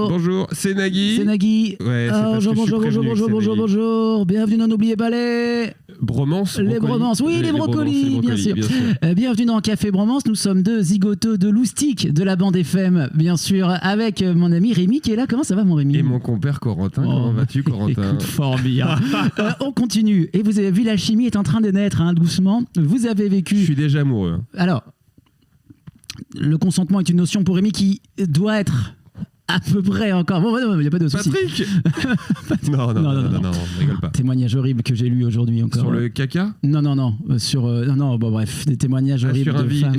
Bonjour, c'est Nagui. C'est Nagui. Ouais, bonjour. Bienvenue dans N'oubliez pas les... Bromances. Les bromances, oui, les brocolis, bien sûr. Bienvenue dans Café Bromance. Nous sommes deux zigotos de loustic de la bande FM, bien sûr, avec mon ami Rémi qui est là. Comment ça va, mon Rémi? Et mon compère Corentin. Comment vas-tu, Corentin? Écoute, fort bien. On continue. Et vous avez vu, la chimie est en train de naître, doucement. Vous avez vécu... Je suis déjà amoureux. Alors, le consentement est une notion pour Rémi qui doit être... à peu près encore. Bon, il n'y a pas de souci. Patrick. Non, rigole pas. Témoignage horrible que j'ai lu aujourd'hui encore. Sur le caca? Non. Sur bon, bref, des témoignages horribles de femmes.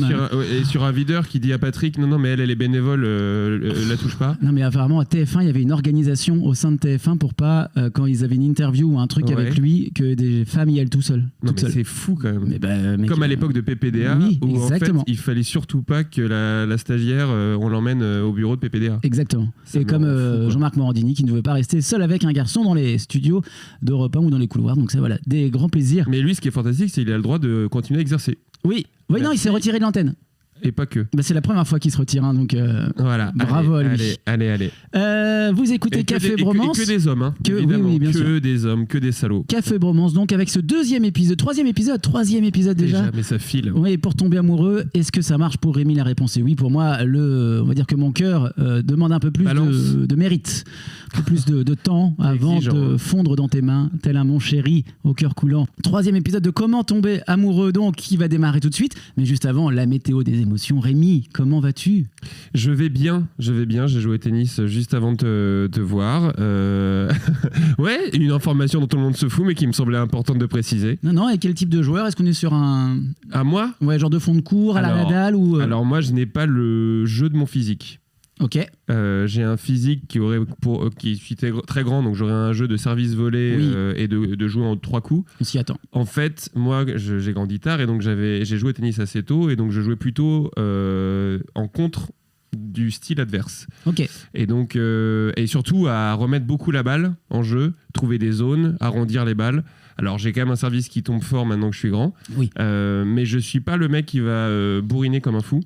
Et sur un videur qui dit à Patrick, non, mais elle est bénévole, la touche pas. Non, mais apparemment à TF1, il y avait une organisation au sein de TF1 pour pas, quand ils avaient une interview ou un truc avec lui, que des femmes y aillent tout seules. Non, mais c'est fou quand même. Mais comme à l'époque de PPDA, oui, où exactement. en fait, il fallait surtout pas que la stagiaire, on l'emmène au bureau de PPDA. Exactement. C'est comme Jean-Marc Morandini qui ne veut pas rester seul avec un garçon dans les studios d'Europe 1 ou dans les couloirs. Donc ça, voilà, des grands plaisirs. Mais lui, ce qui est fantastique, c'est qu'il a le droit de continuer à exercer. Oui, non, il s'est retiré de l'antenne. Et pas que. C'est la première fois qu'il se retire, donc voilà. Bravo à lui. Allez. Vous écoutez Café Bromance. Que des hommes, oui, bien sûr. Que des hommes, que des salauds. Café Bromance, donc avec ce troisième épisode déjà. Mais ça file. Oui, pour tomber amoureux, est-ce que ça marche pour Rémi? La réponse est oui. Pour moi, on va dire que mon cœur demande un peu plus de mérite, un peu plus de temps avant de fondre dans tes mains, tel un mon chéri au cœur coulant. Troisième épisode de Comment tomber amoureux, donc qui va démarrer tout de suite. Mais juste avant, la météo des émotions. Rémi, comment vas-tu? Je vais bien. J'ai joué au tennis juste avant de te voir. Ouais, une information dont tout le monde se fout, mais qui me semblait importante de préciser. Non, et quel type de joueur? Est-ce qu'on est sur un... À moi? Ouais, genre de fond de cours, à la Nadal ou... Alors moi, je n'ai pas le jeu de mon physique. Ok. J'ai un physique qui suis très grand, donc j'aurais un jeu de service volé et de jouer en 3 coups. On s'y attend. En fait, moi, j'ai grandi tard et donc j'ai joué au tennis assez tôt et donc je jouais plutôt en contre du style adverse. Ok. Et donc et surtout à remettre beaucoup la balle en jeu, trouver des zones, arrondir les balles. Alors j'ai quand même un service qui tombe fort maintenant que je suis grand. Oui. Mais je suis pas le mec qui va bourriner comme un fou.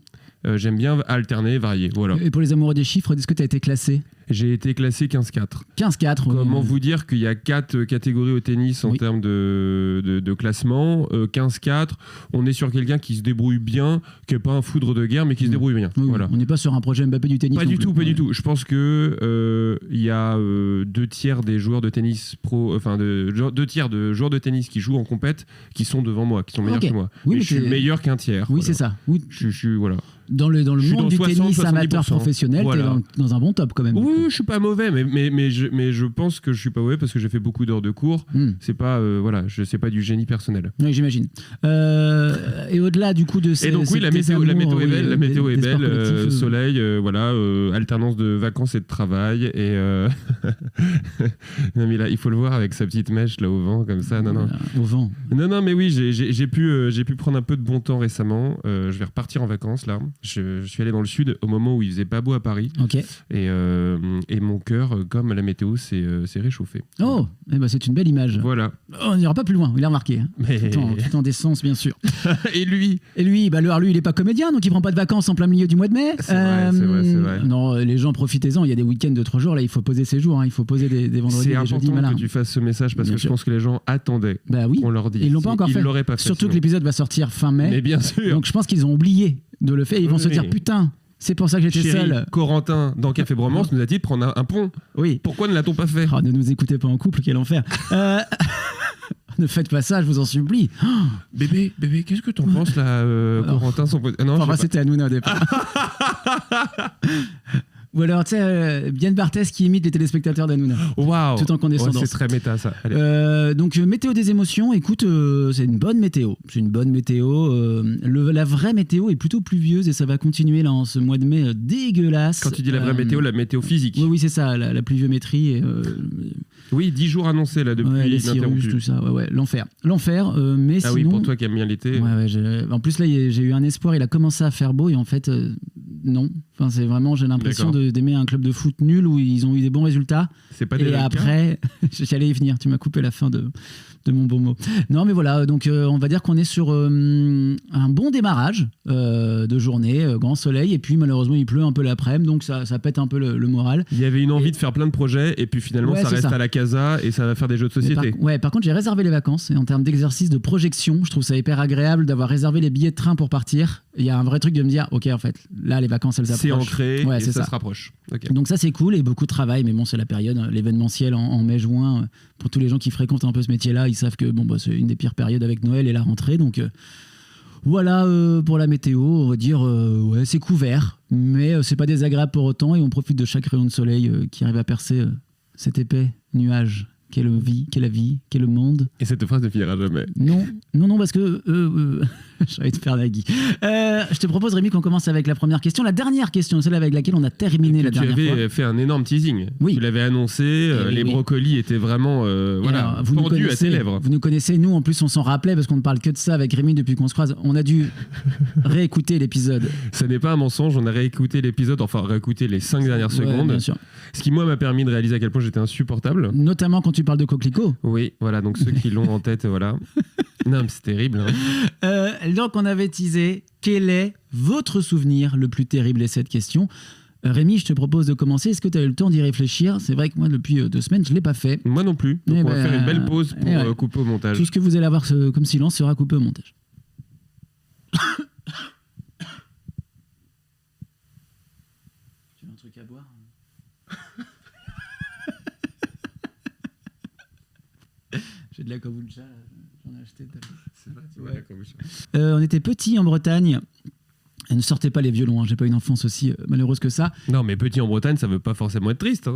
J'aime bien alterner, varier. Voilà. Et pour les amoureux des chiffres, est-ce que tu as été classé? J'ai été classé 15-4. 15-4. Comment vous dire qu'il y a 4 catégories au tennis en termes de classement. 15-4, on est sur quelqu'un qui se débrouille bien, qui n'est pas un foudre de guerre, mais qui se débrouille bien. Oui, voilà. On n'est pas sur un projet Mbappé du tennis. Pas du tout. Je pense que il y a 2 tiers des joueurs de tennis pro, 2 tiers de joueurs de tennis qui jouent en compète, qui sont devant moi, qui sont meilleurs que moi. Oui, mais je suis meilleur qu'un tiers. Oui, voilà. C'est ça. Oui. Je suis voilà. Dans le monde du tennis amateur professionnel, voilà. T'es dans un bon top quand même. Oui, je suis pas mauvais, mais je pense que je suis pas mauvais parce que j'ai fait beaucoup d'heures de cours. C'est pas c'est pas du génie personnel. Oui, j'imagine. Et au-delà du coup de ces... Et donc oui, la météo est belle, soleil, alternance de vacances et de travail. Et non mais là, il faut le voir avec sa petite mèche là au vent comme ça. Non. Au vent. Non, mais oui, j'ai pu prendre un peu de bon temps récemment. Je vais repartir en vacances là. Je suis allé dans le sud au moment où il faisait pas beau à Paris. Ok. Et mon cœur, comme la météo, s'est réchauffé. Oh, c'est une belle image. Voilà. On n'ira pas plus loin, il a remarqué. Mais... Tout en décence, bien sûr. Et lui, lui, il n'est pas comédien, donc il prend pas de vacances en plein milieu du mois de mai. C'est vrai. Non, les gens, profitez-en. Il y a des week-ends de 3 jours, là, il faut poser ses jours. Il faut poser des vendredis, des jeudis. C'est important que tu fasses ce message parce que je pense que les gens attendaient qu'on leur dise. Ils l'ont pas encore fait. Ils l'auraient pas fait. Surtout que l'épisode va sortir fin mai. Mais bien sûr. Donc je pense qu'ils ont oublié de le faire. Ils vont se dire putain. C'est pour ça que j'étais seul. Corentin, dans Café Bromance, nous a dit de prendre un pont. Oui. Pourquoi ne l'a-t-on pas fait? Ne nous écoutez pas en couple, quel enfer. Ne faites pas ça, je vous en supplie. Bébé, qu'est-ce que t'en penses là, Corentin c'était Hanouna au départ. Ou alors, tu sais, Bienne Barthès qui imite les téléspectateurs d'Hanouna. Waouh. Tout en condescendance. C'est très méta, ça. Donc, météo des émotions, écoute, c'est une bonne météo. La vraie météo est plutôt pluvieuse et ça va continuer là en ce mois de mai dégueulasse. Quand tu dis la vraie météo, la météo physique. Oui, c'est ça, la pluviométrie. Oui, 10 jours annoncés là depuis l'interruption. Tout ça, l'enfer. Mais sinon... oui, pour toi qui aimes bien l'été. En plus, là, j'ai eu un espoir, il a commencé à faire beau et en fait, non. Enfin, c'est vraiment, j'ai l'impression d'aimer un club de foot nul où ils ont eu des bons résultats. C'est pas des après, j'allais y venir. Tu m'as coupé la fin de mon bon mot. Non, mais voilà. Donc, on va dire qu'on est sur un bon démarrage de journée, grand soleil. Et puis, malheureusement, il pleut un peu l'après-midi. Donc, ça pète un peu le moral. Il y avait une envie de faire plein de projets. Et puis, finalement, ça reste à la casa et ça va faire des jeux de société. Par contre, j'ai réservé les vacances. Et en termes d'exercice de projection, je trouve ça hyper agréable d'avoir réservé les billets de train pour partir. Il y a un vrai truc de me dire, OK, en fait, là, les vacances, elles approchent. C'est ancré et ça se rapproche. Okay. Donc ça, c'est cool et beaucoup de travail. Mais bon, c'est la période, l'événementiel en mai-juin. Pour tous les gens qui fréquentent un peu ce métier-là, ils savent que c'est une des pires périodes avec Noël et la rentrée. Donc voilà pour la météo. On va dire, c'est couvert. Mais c'est pas désagréable pour autant. Et on profite de chaque rayon de soleil qui arrive à percer cet épais nuage. Quelle la vie, quel le monde. Et cette phrase ne finira jamais. Non, parce que j'ai envie de faire Nagui. Je te propose, Rémi, qu'on commence avec la première question. La dernière question, celle avec laquelle on a terminé la dernière fois. Tu avais fait un énorme teasing. Oui. Tu l'avais annoncé, les brocolis étaient vraiment pendus à tes lèvres. Vous nous connaissez, nous, en plus, on s'en rappelait parce qu'on ne parle que de ça avec Rémi depuis qu'on se croise. On a dû réécouter l'épisode. Ce n'est pas un mensonge, on a réécouté l'épisode, réécouté les 5 dernières secondes. Bien sûr. Ce qui, moi, m'a permis de réaliser à quel point j'étais insupportable. Notamment quand tu parles de coquelicots. Oui, voilà, donc ceux qui l'ont en tête, voilà. Non, mais c'est terrible. Donc, on avait teasé, quel est votre souvenir le plus terrible de cette question ? Rémi, je te propose de commencer. Est-ce que tu as eu le temps d'y réfléchir ? C'est vrai que moi, depuis 2 semaines, je ne l'ai pas fait. Moi non plus. Donc, on va faire une belle pause pour couper au montage. Tout ce que vous allez avoir comme silence sera coupé au montage. Tu veux un truc à boire ? J'ai de la kombucha, j'en ai acheté. C'est vrai, tu vois la kombucha. On était petits en Bretagne. Ne sortez pas les violons, j'ai pas une enfance aussi malheureuse que ça. Non, mais petit en Bretagne, ça veut pas forcément être triste.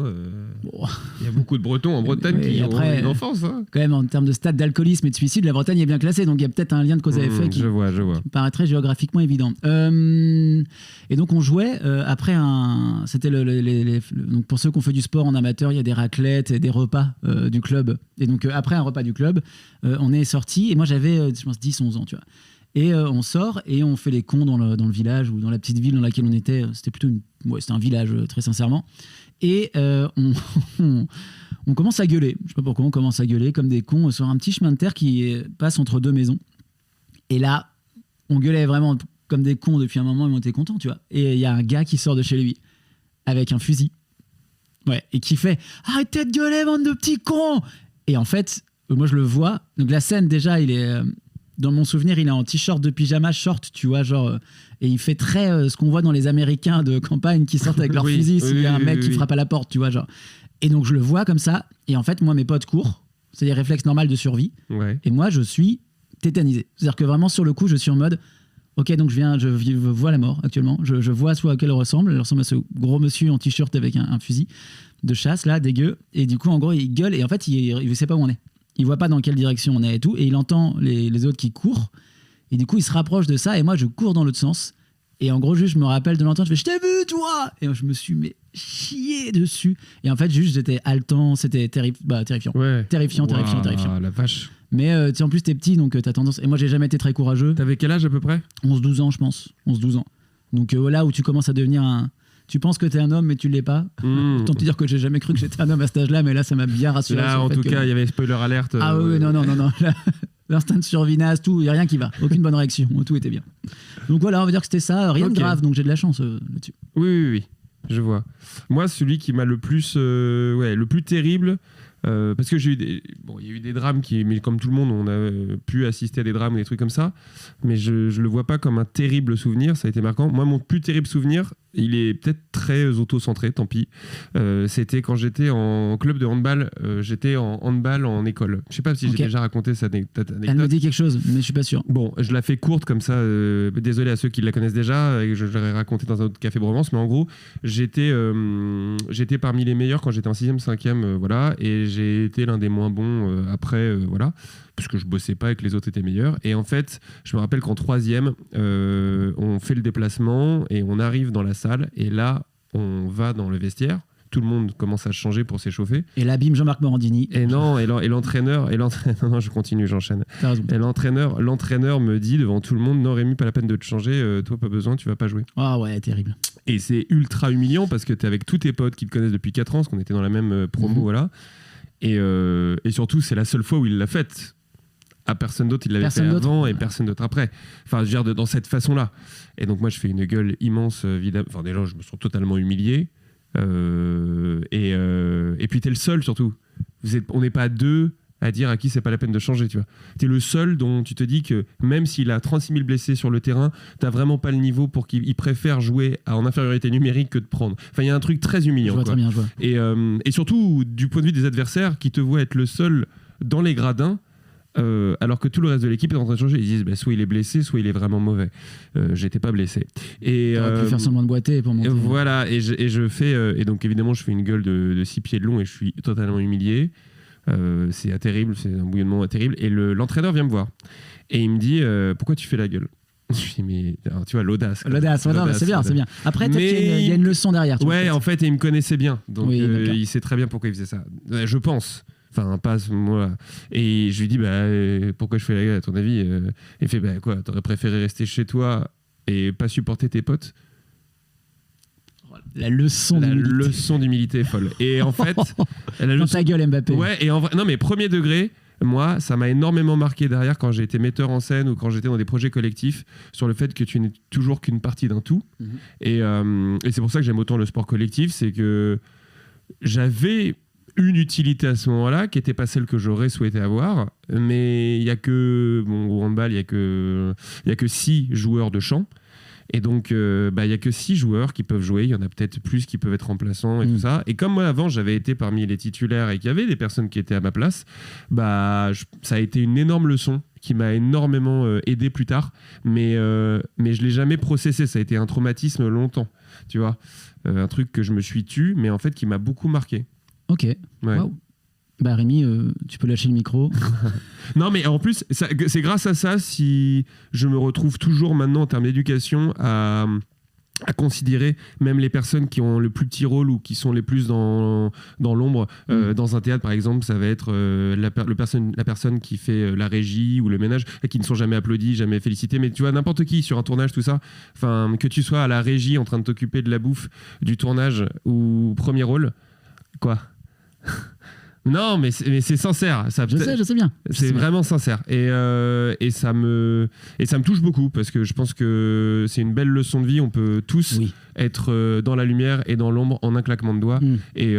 Il y a beaucoup de Bretons en Bretagne qui ont une enfance. Quand même, en termes de stade d'alcoolisme et de suicide, la Bretagne est bien classée, donc il y a peut-être un lien de cause à effet qui me paraîtrait géographiquement évident. Et donc on jouait après un... C'était donc pour ceux qui ont fait du sport en amateur, il y a des raclettes et des repas du club. Et donc après un repas du club, on est sortis, et moi j'avais, je pense, 10-11 ans, tu vois. Et on sort et on fait les cons dans le village ou dans la petite ville dans laquelle on était. C'était plutôt c'était un village, très sincèrement. Et on commence à gueuler. Je sais pas pourquoi on commence à gueuler comme des cons sur un petit chemin de terre qui passe entre 2 maisons. Et là, on gueulait vraiment comme des cons depuis un moment et on était contents, tu vois. Et il y a un gars qui sort de chez lui avec un fusil. Ouais, et qui fait « Arrêtez de gueuler, bande de petits cons !» Et en fait, moi je le vois. Donc la scène, déjà, il est... Dans mon souvenir, il est en t-shirt de pyjama, short, tu vois, genre... et il fait très ce qu'on voit dans les Américains de campagne qui sortent avec leur fusil s'il y a un mec qui frappe à la porte, tu vois, genre. Et donc, je le vois comme ça. Et en fait, moi, mes potes courent. C'est des réflexes normaux de survie. Ouais. Et moi, je suis tétanisé. C'est-à-dire que vraiment, sur le coup, je suis en mode... Ok, donc je vois la mort actuellement. Je vois à quoi elle ressemble. Elle ressemble à ce gros monsieur en t-shirt avec un fusil de chasse, là, dégueu. Et du coup, en gros, il gueule. Et en fait, il ne sait pas où on est. Il voit pas dans quelle direction on est et tout, et il entend les autres qui courent, et du coup il se rapproche de ça, et moi je cours dans l'autre sens, et en gros juste je me rappelle de l'entendre, je fais « Je t'ai vu toi !» Et moi, je me suis chié dessus, et en fait juste j'étais haletant, c'était terrifiant. Ouais. Terrifiant. La vache. Mais en plus t'es petit, donc t'as tendance, et moi j'ai jamais été très courageux. T'avais quel âge à peu près ? 11-12 ans je pense, 11-12 ans. Donc là où tu commences à devenir un... Tu penses que t'es un homme, mais tu l'es pas. Autant te dire que j'ai jamais cru que j'étais un homme à cet âge-là, mais là, ça m'a bien rassuré. Là, en tout cas, il y avait spoiler alerte. Ah oui, non. L'instinct de survie naze, tout, il n'y a rien qui va. Aucune bonne réaction, tout était bien. Donc voilà, on va dire que c'était ça. Rien de grave, donc j'ai de la chance là-dessus. Oui, je vois. Moi, celui qui m'a le plus terrible... parce que il y a eu des drames mais comme tout le monde, on a pu assister à des drames ou des trucs comme ça, mais je le vois pas comme un terrible souvenir. Ça a été marquant. Moi, mon plus terrible souvenir, il est peut-être très auto-centré, tant pis. C'était quand j'étais en club de handball. J'étais en handball en école. Je sais pas si j'ai déjà raconté cette anecdote. Elle me dit quelque chose, mais je suis pas sûr. Bon, je la fais courte comme ça. Désolé à ceux qui la connaissent déjà, et je l'aurais raconté dans un autre café Bromance, mais en gros, j'étais parmi les meilleurs quand j'étais en 6e, 5e, voilà, et j'ai été l'un des moins bons après, voilà, parce que je bossais pas et que les autres étaient meilleurs. Et en fait, je me rappelle qu'en 3e, on fait le déplacement et on arrive dans la salle, et là, on va dans le vestiaire. tout le monde commence à changer pour s'échauffer. Et là, bim, Jean-Marc Morandini. Et non, et l'entraîneur, non, je continue, j'enchaîne. Et l'entraîneur me dit devant tout le monde, non Rémi, pas la peine de te changer, toi pas besoin, tu vas pas jouer. Ah ouais, terrible. Et c'est ultra humiliant parce que t'es avec tous tes potes qui te connaissent depuis 4 ans, parce qu'on était dans la même promo, voilà. Et surtout, c'est la seule fois où il l'a faite. À personne d'autre, il l'avait fait avant et personne d'autre après. Enfin, je veux dire, dans cette façon-là. Et donc, moi, je fais une gueule immense, évidemment. Enfin, déjà, je me sens totalement humilié. Et puis, t'es le seul, surtout. On n'est pas deux à dire à qui c'est pas la peine de changer, tu vois. T'es le seul dont tu te dis que même s'il a 36 000 blessés sur le terrain, t'as vraiment pas le niveau pour qu'il préfère jouer en infériorité numérique que de prendre. Enfin, il y a un truc très humiliant. Je vois très bien, je vois. Et surtout, du point de vue des adversaires qui te voient être le seul dans les gradins, alors que tout le reste de l'équipe est en train de changer. Ils disent soit il est blessé, soit il est vraiment mauvais. J'étais pas blessé. Et pu faire semblant de boiter pour monter. Voilà, et je fais et donc évidemment je fais une gueule de 6 pieds de long et je suis totalement humilié. C'est terrible, c'est un bouillonnement terrible. Et l'entraîneur vient me voir et il me dit pourquoi tu fais la gueule? Je dis mais alors, tu vois l'audace. L'audace, c'est bien, c'est bien. Après il y a une leçon derrière. Ouais, en fait, et il me connaissait bien, donc oui, il sait très bien pourquoi il faisait ça. Je pense. Enfin, pas ce moment-là. Et je lui dis, pourquoi je fais la gueule, à ton avis? Il fait, quoi, t'aurais préféré rester chez toi et pas supporter tes potes? La leçon d'humilité est folle. Et en fait... Dans ta gueule, Mbappé. Ouais, et en vrai... Non, mais premier degré, moi, ça m'a énormément marqué derrière quand j'ai été metteur en scène ou quand j'étais dans des projets collectifs sur le fait que tu n'es toujours qu'une partie d'un tout. Et c'est pour ça que j'aime autant le sport collectif, c'est que j'avais... une utilité à ce moment-là qui n'était pas celle que j'aurais souhaité avoir, mais il y a que au handball, il y a que 6 joueurs de champ et donc il y a que 6 joueurs qui peuvent jouer, il y en a peut-être plus qui peuvent être remplaçants et tout ça, et comme moi avant j'avais été parmi les titulaires et qu'il y avait des personnes qui étaient à ma place, ça a été une énorme leçon qui m'a énormément aidé plus tard, mais je l'ai jamais processé, ça a été un traumatisme longtemps, tu vois, un truc que je me suis tu, mais en fait qui m'a beaucoup marqué. Ok. Ouais. Wow. Rémi, tu peux lâcher le micro. Non, mais en plus, c'est grâce à ça si je me retrouve toujours maintenant en termes d'éducation à considérer même les personnes qui ont le plus petit rôle ou qui sont les plus dans l'ombre. Dans un théâtre, par exemple, ça va être la personne qui fait la régie ou le ménage, qui ne sont jamais applaudis, jamais félicités. Mais tu vois, n'importe qui sur un tournage, tout ça, que tu sois à la régie en train de t'occuper de la bouffe du tournage ou premier rôle, quoi. Non, mais c'est sincère. Je sais bien. C'est vraiment sincère. Et ça me touche beaucoup parce que je pense que c'est une belle leçon de vie. On peut tous être dans la lumière et dans l'ombre en un claquement de doigts. Et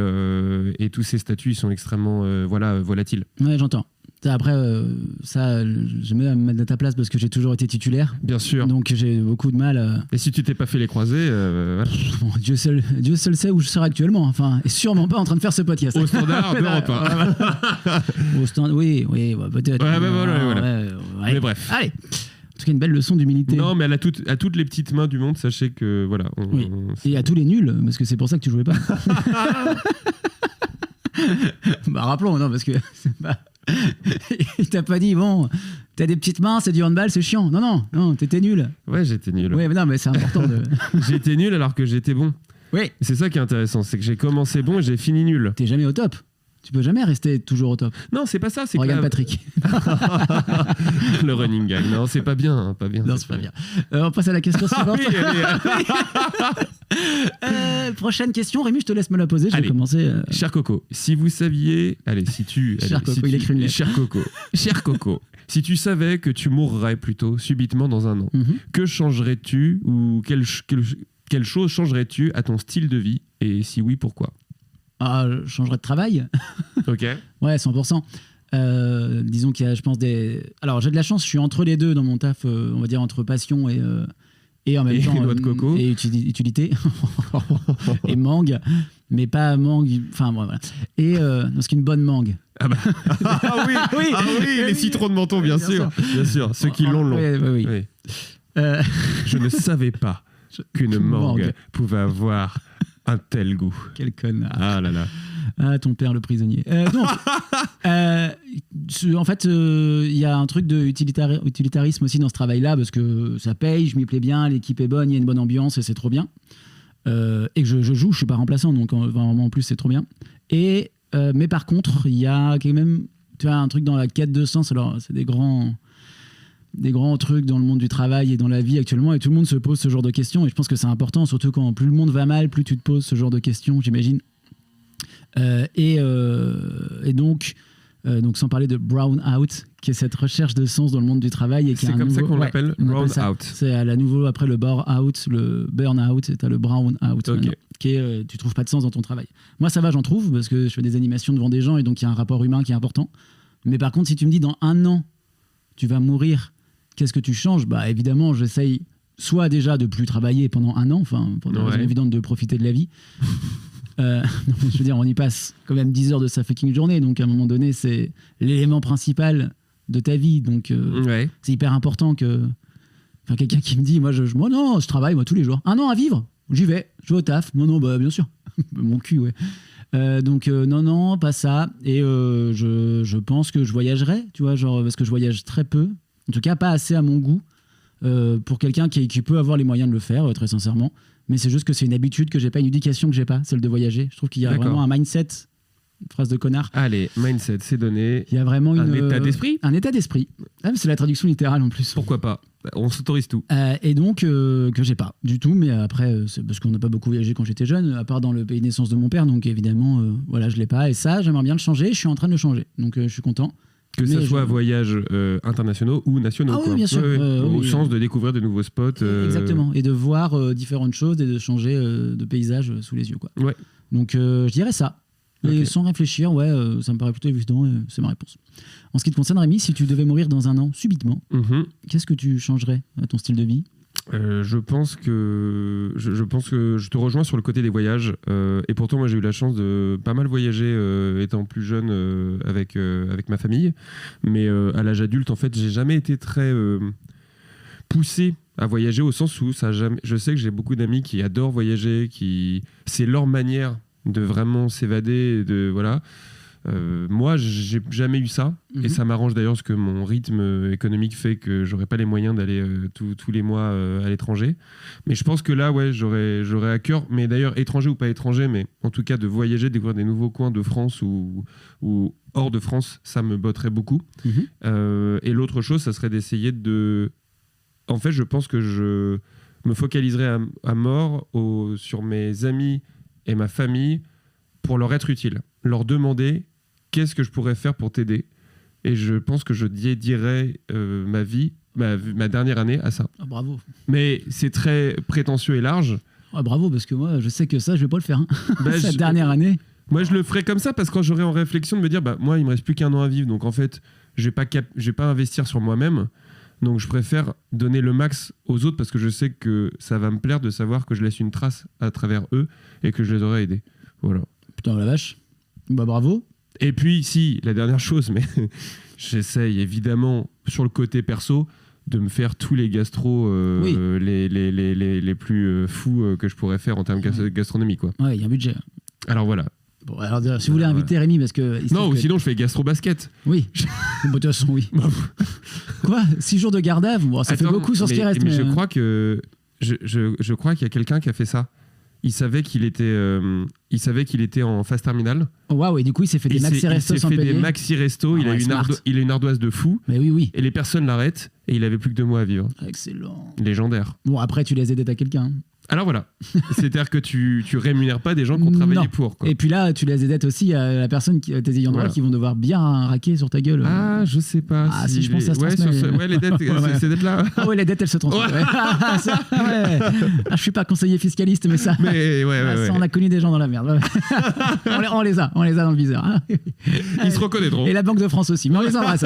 tous ces statuts, ils sont extrêmement volatiles. Ouais, j'entends. Après, je me mets à ta place parce que j'ai toujours été titulaire. Bien sûr. Donc j'ai beaucoup de mal. Et si tu t'es pas fait les croisés, bon, Dieu seul sait où je serai actuellement. Enfin, et sûrement pas en train de faire ce podcast. Au standard d'Europe 1. Au standard, oui, peut-être. Voilà. Mais bref. Allez. En tout cas, une belle leçon d'humilité. Non, mais à toutes les petites mains du monde, sachez que voilà. Et à tous les nuls, parce que c'est pour ça que tu jouais pas. Rappelons, non, parce que c'est pas. Il t'a pas dit bon, t'as des petites mains, c'est du handball, c'est chiant. Non, t'étais nul. Ouais, j'étais nul. Ouais, mais non, mais c'est important de. J'étais nul alors que j'étais bon. Oui. C'est ça qui est intéressant, c'est que j'ai commencé bon et j'ai fini nul. T'es jamais au top. Tu peux jamais rester toujours au top. Non, c'est pas ça. C'est regarde Patrick. Le running gag. Non, c'est pas bien. Pas bien. Non, c'est pas bien. On passe à la question suivante. Prochaine question. Rémi, je te laisse me la poser. Je vais commencer. Cher Coco, si vous saviez... Cher Coco, il écrit une lettre. Cher Coco, si tu savais que tu mourrais plutôt subitement dans un an, que changerais-tu ou quelle chose changerais-tu à ton style de vie? Et si oui, pourquoi? Je changerais de travail. Ok. Ouais, 100%. Disons qu'il y a, je pense, des... Alors, j'ai de la chance, je suis entre les deux dans mon taf, on va dire entre passion et en même temps... noix de coco. Et utilité. Et mangue. Mais pas mangue... Enfin, voilà. Et c'est qu'une bonne mangue. Oui, les citrons de menton, bien sûr. Bien sûr, ceux qui l'ont. Oui. Je ne savais pas qu'une mangue pouvait avoir... un tel goût. Quel connard. Ah là là. Ah, ton père le prisonnier. Donc, en fait, il y a un truc de utilitarisme aussi dans ce travail-là, parce que ça paye, je m'y plais bien, l'équipe est bonne, il y a une bonne ambiance et c'est trop bien. et que je joue, je suis pas remplaçant, donc vraiment en plus c'est trop bien. Et mais par contre, il y a quand même, tu vois, un truc dans la quête de sens. Alors c'est des grands trucs dans le monde du travail et dans la vie actuellement, et tout le monde se pose ce genre de questions, et je pense que c'est important, surtout quand plus le monde va mal, plus tu te poses ce genre de questions, j'imagine. Et donc sans parler de brown out, qui est cette recherche de sens dans le monde du travail, et qui c'est comme ça qu'on l'appelle, brown out. C'est à la nouveau, après le burn out, t'as le brown out, okay. Qui est tu trouves pas de sens dans ton travail. Moi ça va, j'en trouve, parce que je fais des animations devant des gens, et donc il y a un rapport humain qui est important. Mais par contre, si tu me dis dans 1 an tu vas mourir, qu'est-ce que tu changes? Bah évidemment, j'essaye soit déjà de plus travailler pendant 1 an, enfin pour des raisons évidentes, de profiter de la vie. Je veux dire, on y passe quand même 10 heures de sa fucking journée, donc à un moment donné, c'est l'élément principal de ta vie, donc c'est hyper important que, enfin, quelqu'un qui me dit, moi non, je travaille moi tous les jours. 1 an à vivre, j'y vais, je vais au taf. Non, bah bien sûr, mon cul, ouais. Donc non, pas ça. Et je pense que je voyagerai, tu vois, genre, parce que je voyage très peu, en tout cas pas assez à mon goût, pour quelqu'un qui peut avoir les moyens de le faire, très sincèrement. Mais c'est juste que c'est une habitude que j'ai pas, une éducation que j'ai pas, celle de voyager. Je trouve qu'il y a vraiment un mindset, une phrase de connard. Allez, mindset, c'est donné. Il y a vraiment un état d'esprit. Un état d'esprit. Ah, c'est la traduction littérale en plus. Pourquoi pas? On s'autorise tout. Et donc, que j'ai pas du tout. Mais après, c'est parce qu'on n'a pas beaucoup voyagé quand j'étais jeune, à part dans le pays de naissance de mon père. Donc évidemment, voilà, je l'ai pas. Et ça, j'aimerais bien le changer. Je suis en train de le changer. Donc je suis content. Que ce soit voyages internationaux ou nationaux. Ah oui, bien sûr. Au sens de découvrir de nouveaux spots. Exactement. Et de voir différentes choses et de changer de paysage sous les yeux, quoi. Ouais. Donc je dirais ça. Et sans réfléchir, ça me paraît plutôt évident, et c'est ma réponse. En ce qui te concerne, Rémi, si tu devais mourir dans 1 an, subitement, qu'est-ce que tu changerais à ton style de vie? Je pense que je te rejoins sur le côté des voyages, et pourtant moi j'ai eu la chance de pas mal voyager étant plus jeune avec ma famille, mais à l'âge adulte en fait j'ai jamais été très poussé à voyager, au sens où je sais que j'ai beaucoup d'amis qui adorent voyager, c'est leur manière de vraiment s'évader, voilà. Moi, j'ai jamais eu ça, et ça m'arrange d'ailleurs parce que mon rythme économique fait que j'aurais pas les moyens d'aller tous les mois à l'étranger. Mais je pense que là, j'aurais à cœur, mais d'ailleurs étranger ou pas étranger, mais en tout cas de voyager, de découvrir des nouveaux coins de France ou hors de France, ça me botterait beaucoup. Et l'autre chose, ça serait d'essayer de... En fait, je pense que je me focaliserais à mort sur mes amis et ma famille pour leur être utile, leur demander qu'est-ce que je pourrais faire pour t'aider. Et je pense que je dédierais ma vie, ma dernière année à ça. Ah, bravo. Mais c'est très prétentieux et large. Ah, bravo, parce que moi, je sais que ça, je vais pas le faire. Cette dernière année. Moi, je le ferais comme ça, parce que quand j'aurais en réflexion de me dire, moi, il me reste plus qu'1 an à vivre, donc en fait, je vais pas investir sur moi-même. Donc je préfère donner le max aux autres, parce que je sais que ça va me plaire de savoir que je laisse une trace à travers eux et que je les aurais aidés. Voilà. Putain, la vache. Bah bravo. Et puis, la dernière chose, mais j'essaye évidemment, sur le côté perso, de me faire tous les gastros les plus fous que je pourrais faire en termes de gastronomie, quoi. Ouais, il y a un budget. Alors voilà. Bon, alors, si vous voulez inviter Rémi, parce que... Non, ou sinon je fais gastro-basket. Oui, de toute façon, oui. Quoi 6 jours de garde à vous, ça fait beaucoup sur ce qui reste. Mais je crois que... Je crois qu'il y a quelqu'un qui a fait ça. Il savait qu'il était en phase terminale. Oh, waouh, et du coup, il s'est fait des maxi-restos sans payer. Il s'est fait des maxi-restos, il a une ardoise de fou. Mais oui. Et les personnes l'arrêtent, et il avait plus que 2 mois à vivre. Excellent. Légendaire. Bon, après, tu les aides à quelqu'un. Alors voilà, c'est-à-dire que tu rémunères pas des gens qui ont travaillé pour, quoi. Et puis là, tu les aides aussi à la personne, tes ayants droit, qui vont devoir bien raquer sur ta gueule. Ah, je sais pas. Si je pense que ça se transmet. Les dettes, ces dettes-là. Ah ouais, les dettes, elles se transmettent. Je suis pas conseiller fiscaliste, mais ça. Mais ça, on a connu des gens dans la merde. on les a dans le viseur. Ils se reconnaîtront. Et la Banque de France aussi, mais on les embrasse.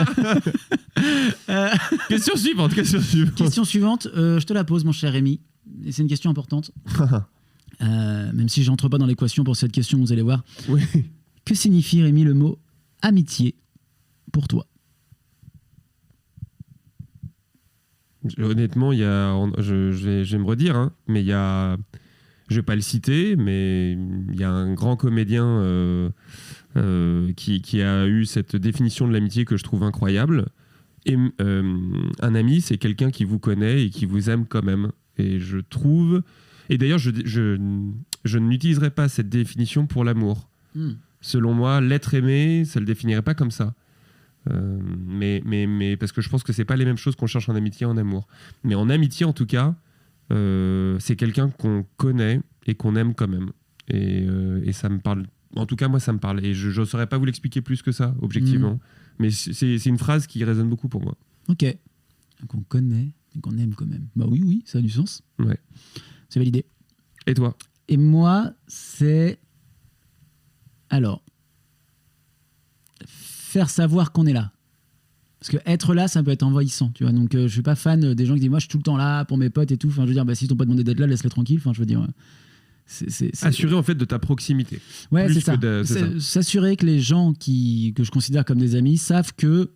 Question suivante. Question suivante, je te la pose, mon cher Rémi. Et c'est une question importante. Même si j'entre pas dans l'équation pour cette question, vous allez voir. Oui. Que signifie, Rémi, le mot amitié pour toi? Honnêtement, je vais me redire, mais il y a, je vais pas le citer, mais il y a un grand comédien qui a eu cette définition de l'amitié que je trouve incroyable. Et un ami, c'est quelqu'un qui vous connaît et qui vous aime quand même. Et je trouve Et d'ailleurs, je n'utiliserai pas cette définition pour l'amour. Selon moi, l'être aimé, ça le définirait pas comme ça. Mais parce que je pense que c'est pas les mêmes choses qu'on cherche en amitié et en amour. Mais en amitié, en tout cas, c'est quelqu'un qu'on connaît et qu'on aime quand même. Et ça me parle. En tout cas, moi, ça me parle. Et je ne saurais pas vous l'expliquer plus que ça, objectivement. Mais c'est une phrase qui résonne beaucoup pour moi. Ok. Qu'on connaît et qu'on aime quand même. Bah oui, ça a du sens. Ouais. C'est validé. Et toi? Et moi, c'est... Alors, faire savoir qu'on est là. Parce que être là, ça peut être envahissant, tu vois. Donc, je suis pas fan des gens qui disent moi, je suis tout le temps là pour mes potes et tout. Enfin, je veux dire, si ils t'ont pas demandé d'être là, laisse-les tranquilles. Enfin, je veux dire, c'est... Assurer en fait de ta proximité. Ouais, c'est ça. S'assurer que les gens que je considère comme des amis savent que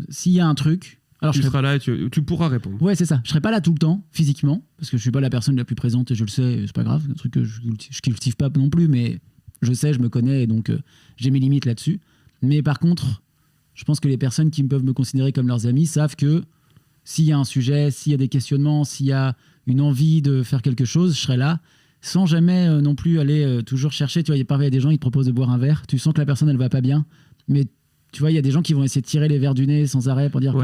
s'il y a un truc, alors tu seras là et tu pourras répondre. Ouais, c'est ça. Je serai pas là tout le temps physiquement parce que je suis pas la personne la plus présente et je le sais. C'est pas grave, c'est un truc que je cultive pas non plus, mais je sais, je me connais et donc j'ai mes limites là-dessus. Mais par contre, je pense que les personnes qui peuvent me considérer comme leurs amis savent que s'il y a un sujet, s'il y a des questionnements, s'il y a une envie de faire quelque chose, je serai là sans jamais non plus aller toujours chercher. Tu vois, parfois il y a des gens qui te proposent de boire un verre, tu sens que la personne elle va pas bien, mais tu vois, il y a des gens qui vont essayer de tirer les verres du nez sans arrêt pour dire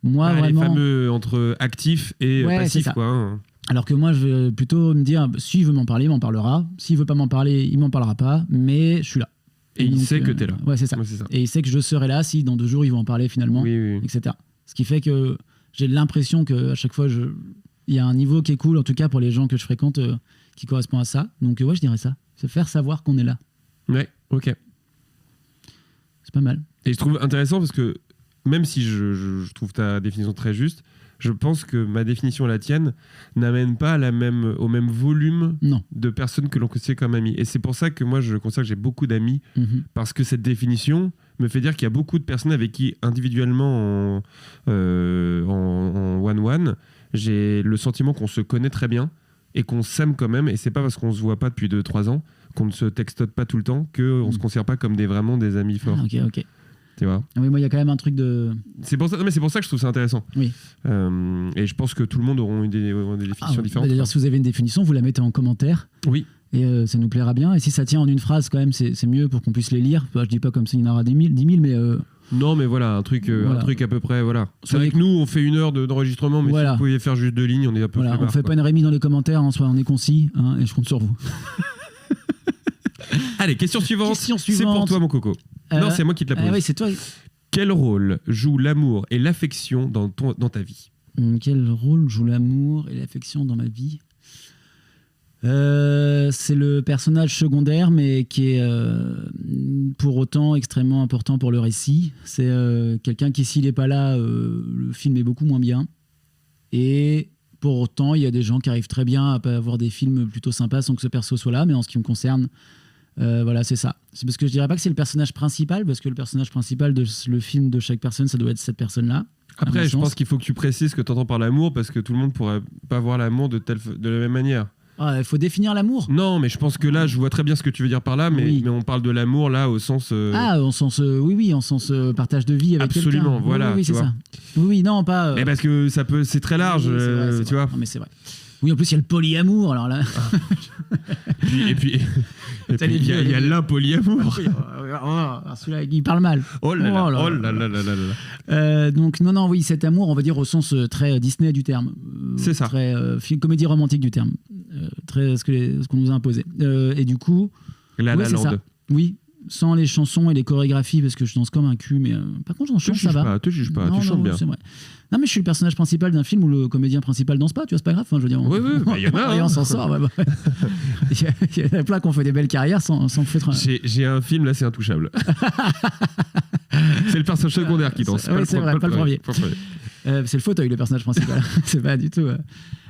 moi vraiment... Les fameux entre actif et passif, quoi. Alors que moi, je vais plutôt me dire, s'il veut m'en parler, il m'en parlera. S'il veut pas m'en parler, il m'en parlera pas. Mais je suis là. Et il sait que tu es là. Ouais, c'est ça. Et il sait que je serai là si dans 2 jours, ils vont en parler finalement, etc. Ce qui fait que j'ai l'impression qu'à chaque fois, il y a un niveau qui est cool, en tout cas pour les gens que je fréquente, qui correspond à ça. Donc ouais, je dirais ça. Se faire savoir qu'on est là. Ouais, ok. C'est pas mal. Et je trouve intéressant parce que même si je trouve ta définition très juste, je pense que ma définition et la tienne n'amènent pas au même volume de personnes que l'on considère comme amis. Et c'est pour ça que moi, je considère que j'ai beaucoup d'amis, parce que cette définition me fait dire qu'il y a beaucoup de personnes avec qui, individuellement, en one-one, j'ai le sentiment qu'on se connaît très bien et qu'on s'aime quand même. Et c'est pas parce qu'on se voit pas depuis 2-3 ans, qu'on ne se textote pas tout le temps, qu'on se considère pas comme vraiment des amis forts. Ok. Tu vois. Oui, moi, il y a quand même un truc de... C'est pour ça que je trouve ça intéressant. Oui. Et je pense que tout le monde aura des définitions différentes. D'ailleurs, si vous avez une définition, vous la mettez en commentaire. Oui. Et ça nous plaira bien. Et si ça tient en une phrase, quand même, c'est mieux pour qu'on puisse les lire. Je dis pas comme ça, il y en aura 10 000, mais... Non, mais voilà, un truc à peu près, voilà. C'est vrai que nous, on fait 1 heure d'enregistrement, mais si vous pouviez faire juste 2 lignes, on est un peu plus on fait pas une rémi dans les commentaires, on est concis, et je compte sur vous. Allez, question suivante. C'est pour toi, mon coco. Non, c'est moi qui te la pose. Oui, c'est toi. Quel rôle joue l'amour et l'affection dans ta vie? Quel rôle joue l'amour et l'affection dans ma vie? C'est le personnage secondaire, mais qui est pour autant extrêmement important pour le récit. C'est quelqu'un qui, s'il n'est pas là, le film est beaucoup moins bien. Et pour autant, il y a des gens qui arrivent très bien à avoir des films plutôt sympas sans que ce perso soit là. Mais en ce qui me concerne, voilà, c'est ça. C'est parce que je dirais pas que c'est le personnage principal, parce que le personnage principal de le film de chaque personne, ça doit être cette personne-là. Après, je pense qu'il faut que tu précises ce que tu entends par l'amour, parce que tout le monde pourrait pas voir l'amour de la même manière. Il faut définir l'amour. Non, mais je pense que là, je vois très bien ce que tu veux dire par là, mais on parle de l'amour là au sens. En sens, en sens partage de vie avec quelqu'un. Absolument, voilà. Oui, c'est ça. Oui, non, pas. Mais parce que c'est très large, vrai, tu vois. Non, mais c'est vrai. Oui, en plus, il y a le polyamour, alors là. et puis il y a l'impolyamour. Celui-là, il parle mal. Oh là là. Donc, non, oui, cet amour, on va dire au sens très Disney du terme. C'est ça. Très comédie romantique du terme. Très ce qu'on nous a imposé. Et du coup. La c'est ça. Oui, sans les chansons et les chorégraphies, parce que je danse comme un cul, mais par contre, j'en chante, ça va. Te juge pas, tu chantes bien. C'est vrai. Non, mais je suis le personnage principal d'un film où le comédien principal danse pas, tu vois, c'est pas grave. Enfin, je veux dire, il y en a. On s'en sort. Il y en a plein qui ont fait des belles carrières sans foutre. J'ai un film, là, c'est intouchable. C'est le personnage secondaire qui danse. Oui, c'est vrai, pas le premier. C'est le fauteuil, le personnage principal. C'est pas du tout.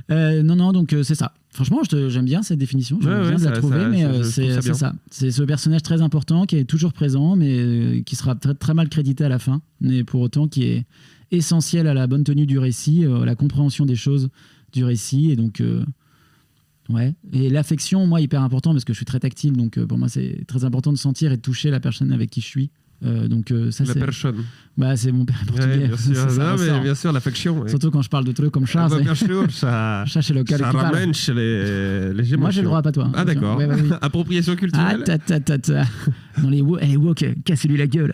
Non, donc c'est ça. Franchement, j'aime bien cette définition. J'aime bien de la trouver, mais c'est ça. C'est ce personnage très important qui est toujours présent, mais qui sera très, très mal crédité à la fin, mais pour autant qui est essentiel à la bonne tenue du récit, à la compréhension des choses du récit. Et donc, Et l'affection, moi, hyper important parce que je suis très tactile, donc pour moi, c'est très important de sentir et de toucher la personne avec qui je suis. Donc ça, la personne. Bah, c'est mon père portugais. Bien sûr, mais bien sûr, l'affection. Ouais. Surtout quand je parle de trucs comme chat. Bien sûr, ça c'est local. Ça ramène chez les émotions. Moi, j'ai le droit, pas toi. Ah, d'accord. Ouais, oui. Appropriation culturelle. Dans les woke, cassez-lui la gueule.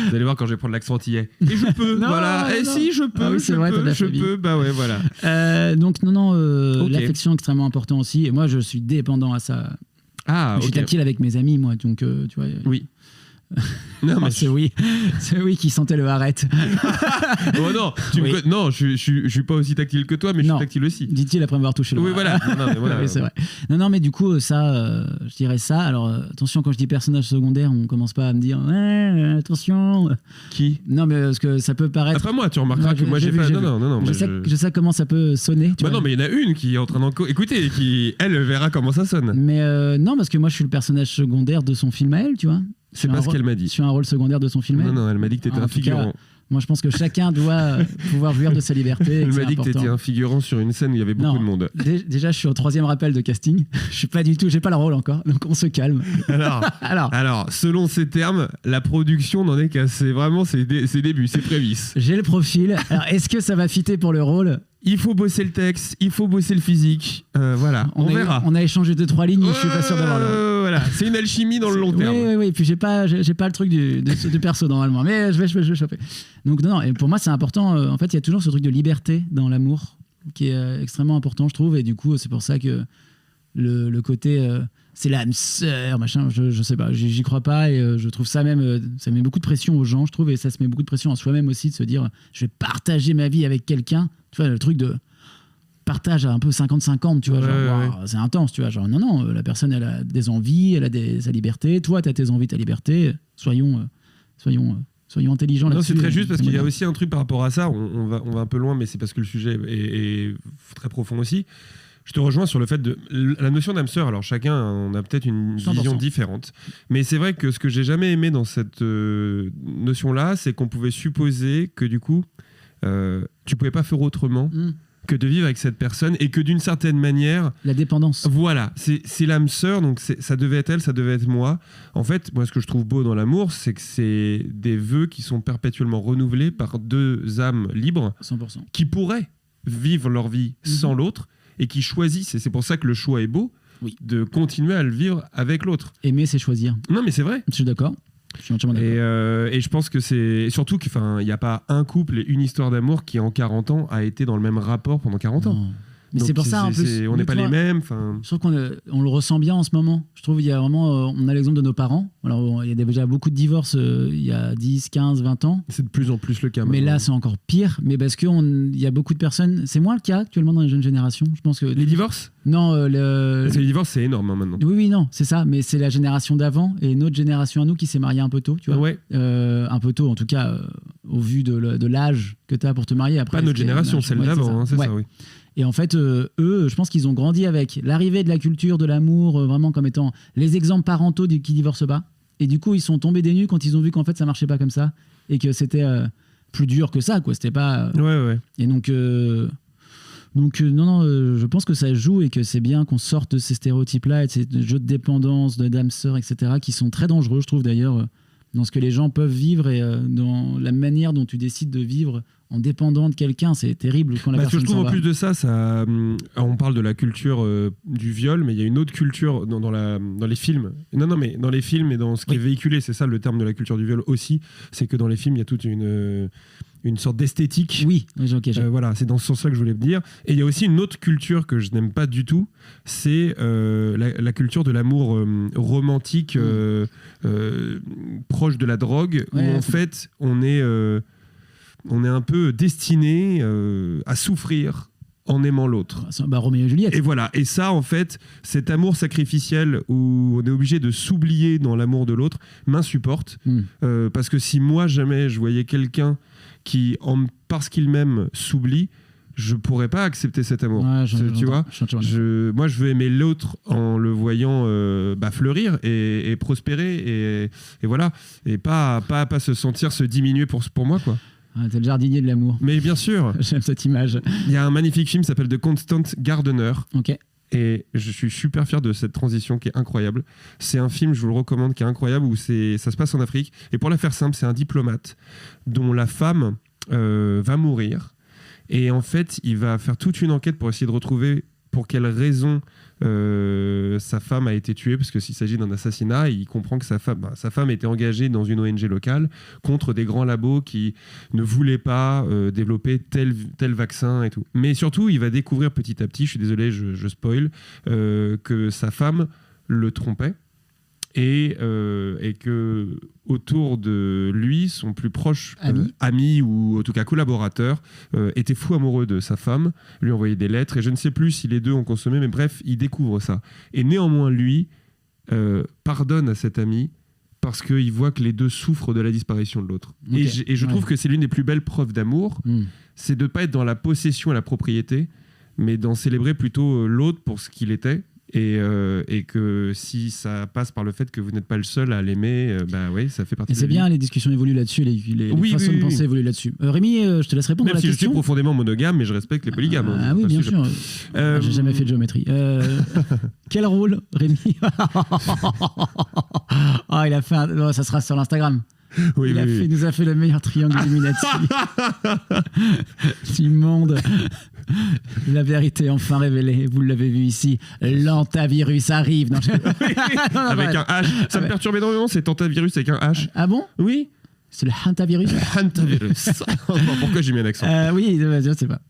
Vous allez voir quand je vais prendre l'accent antillais. Et je peux, voilà. Et si, je peux, oui, je peux. Bah ouais, voilà. Donc, l'affection est extrêmement important aussi. Et moi, je suis dépendant à ça. Ah, je suis tactile avec mes amis, moi. Donc, tu vois. Oui. Non, mais c'est oui qui sentait le arrête. Oh non, non, je suis pas aussi tactile que toi, mais je suis tactile aussi. Dit-il après m'avoir touché le bras. Oui, voilà. Oui, c'est vrai. Non, mais du coup, ça, je dirais ça. Alors, attention, quand je dis personnage secondaire, on commence pas à me dire attention. Qui ? Non, mais parce que ça peut paraître. Ah, pas moi, tu remarqueras que moi j'ai pas. Non. Je sais comment ça peut sonner. Non, mais il y en a une qui est en train d'écouter et qui, elle, verra comment ça sonne. Mais non, parce que moi, je suis le personnage secondaire de son film à elle, tu vois. C'est pas ce qu'elle m'a dit. Je suis un rôle secondaire de son film. Non, elle m'a dit que t'étais un figurant. Moi, je pense que chacun doit pouvoir jouir de sa liberté. Elle m'a dit que t'étais un figurant sur une scène où il y avait beaucoup de monde. Déjà, je suis au 3e rappel de casting. Je suis pas du tout, j'ai pas le rôle encore, donc on se calme. Alors, selon ces termes, la production n'en est qu'à ses débuts, ses prémices. J'ai le profil. Alors, est-ce que ça va fitter pour le rôle ? Il faut bosser le texte, il faut bosser le physique. Voilà, on verra. On a échangé 2-3 lignes, je suis pas sûr d'avoir le. Voilà, c'est une alchimie dans le long terme. Oui. Puis j'ai pas le truc du perso normalement, mais je vais choper. Donc non, et pour moi c'est important. En fait, il y a toujours ce truc de liberté dans l'amour qui est extrêmement important, je trouve. Et du coup, c'est pour ça que le côté c'est l'âme sœur, machin, je sais pas, j'y crois pas et je trouve ça même, ça met beaucoup de pression aux gens, je trouve, et ça se met beaucoup de pression à soi-même aussi de se dire, je vais partager ma vie avec quelqu'un. Tu vois, le truc de partage un peu 50-50, tu vois, wow, c'est intense, tu vois, genre non, la personne elle a des envies, elle a sa liberté, toi tu as tes envies, ta liberté, soyons intelligents là-dessus. Non, c'est très juste parce qu'il y a aussi un truc par rapport à ça, on va un peu loin, mais c'est parce que le sujet est très profond aussi. Je te rejoins sur le fait de la notion d'âme sœur. Alors chacun, on a peut-être une 100%. Vision différente, mais c'est vrai que ce que j'ai jamais aimé dans cette notion-là, c'est qu'on pouvait supposer que du coup, tu pouvais pas faire autrement que de vivre avec cette personne et que d'une certaine manière, la dépendance. Voilà, c'est l'âme sœur, donc ça devait être elle, ça devait être moi. En fait, moi, ce que je trouve beau dans l'amour, c'est que c'est des vœux qui sont perpétuellement renouvelés par deux âmes libres, 100%. Qui pourraient vivre leur vie sans l'autre. Et qui choisissent, et c'est pour ça que le choix est beau, de continuer à le vivre avec l'autre. Aimer, c'est choisir. Non, mais c'est vrai. Je suis d'accord. Je suis entièrement d'accord. Et je pense que c'est... Surtout qu'il n'y a pas un couple et une histoire d'amour qui, en 40 ans, a été dans le même rapport pendant 40 ans. Mais donc c'est pour ça, en plus... On n'est pas les mêmes. Je trouve qu'on le ressent bien en ce moment. Je trouve qu'il y a vraiment... on a l'exemple de nos parents. Alors, il y a déjà beaucoup de divorces il y a 10, 15, 20 ans. C'est de plus en plus le cas. Mais là, c'est encore pire. Mais parce qu'il y a beaucoup de personnes... C'est moins le cas actuellement dans les jeunes générations. Je pense que... Les divorces ? Non, les divorces, c'est énorme maintenant. Oui, non, c'est ça. Mais c'est la génération d'avant et notre génération à nous qui s'est mariée un peu tôt, tu vois. Ouais. Un peu tôt, en tout cas, au vu de l'âge que tu as pour te marier. Après, pas notre génération, celle d'avant, c'est ça, oui. Et en fait, eux, je pense qu'ils ont grandi avec l'arrivée de la culture, de l'amour, vraiment comme étant les exemples parentaux qui divorcent pas. Et du coup, ils sont tombés des nues quand ils ont vu qu'en fait, ça marchait pas comme ça et que c'était plus dur que ça, quoi. C'était pas. Ouais. Et donc, non, je pense que ça joue et que c'est bien qu'on sorte de ces stéréotypes-là et de ces jeux de dépendance, de d'âme sœur, etc., qui sont très dangereux, je trouve d'ailleurs, dans ce que les gens peuvent vivre et dans la manière dont tu décides de vivre en dépendant de quelqu'un. C'est terrible quand la personne je trouve s'en en plus de ça, on parle de la culture du viol, mais il y a une autre culture dans les films. Non, mais dans les films et dans ce qui est véhiculé, c'est ça le terme de la culture du viol aussi, c'est que dans les films, il y a toute une sorte d'esthétique. Oui, ok. Voilà, c'est dans ce sens-là que je voulais dire. Et il y a aussi une autre culture que je n'aime pas du tout, c'est la culture de l'amour romantique, proche de la drogue, où en fait, on est un peu destiné à souffrir en aimant l'autre. Roméo et Juliette. Et voilà. Et ça, en fait, cet amour sacrificiel où on est obligé de s'oublier dans l'amour de l'autre, m'insupporte. Parce que si moi, jamais, je voyais quelqu'un qui, parce qu'il m'aime, s'oublie, je pourrais pas accepter cet amour. Tu vois, moi, je veux aimer l'autre en le voyant fleurir et prospérer et voilà. Et pas se sentir se diminuer pour moi, quoi. T'es le jardinier de l'amour. Mais bien sûr. J'aime cette image. Il y a un magnifique film qui s'appelle The Constant Gardener. Ok. Et je suis super fier de cette transition qui est incroyable. C'est un film, je vous le recommande, qui est incroyable, où ça se passe en Afrique. Et pour la faire simple, c'est un diplomate dont la femme va mourir. Et en fait, il va faire toute une enquête pour essayer de retrouver pour quelle raison sa femme a été tuée, parce que s'il s'agit d'un assassinat, il comprend que sa femme était engagée dans une ONG locale contre des grands labos qui ne voulaient pas développer tel vaccin et tout. Mais surtout, il va découvrir petit à petit, je suis désolé, je spoil, que sa femme le trompait. Et que autour de lui, son plus proche ami ou en tout cas collaborateur était fou amoureux de sa femme, lui envoyait des lettres et je ne sais plus si les deux ont consommé, mais bref, il découvre ça. Et néanmoins, lui pardonne à cet ami parce qu'il voit que les deux souffrent de la disparition de l'autre. Okay. Et je trouve que c'est l'une des plus belles preuves d'amour, c'est de ne pas être dans la possession et la propriété, mais d'en célébrer plutôt l'autre pour ce qu'il était. Et que si ça passe par le fait que vous n'êtes pas le seul à l'aimer, oui, ça fait partie de la vie. Et c'est bien, les discussions évoluent là-dessus, les façons de penser évoluent là-dessus. Rémi, je te laisse répondre à la question. Même si je suis profondément monogame, mais je respecte les polygames. Ah oui, bien sûr. J'ai jamais fait de géométrie. Quel rôle, Rémi? Il a fait ça sera sur l'Instagram. Il nous a fait le meilleur triangle Illuminati du monde. La vérité enfin révélée, vous l'avez vu ici, l'antavirus arrive. Non, avec un H, ça me perturbe énormément, c'est antavirus avec un H. Ah bon? Oui. C'est le hantavirus. Hantavirus. Pourquoi j'ai mis un accent? Oui, je sais pas.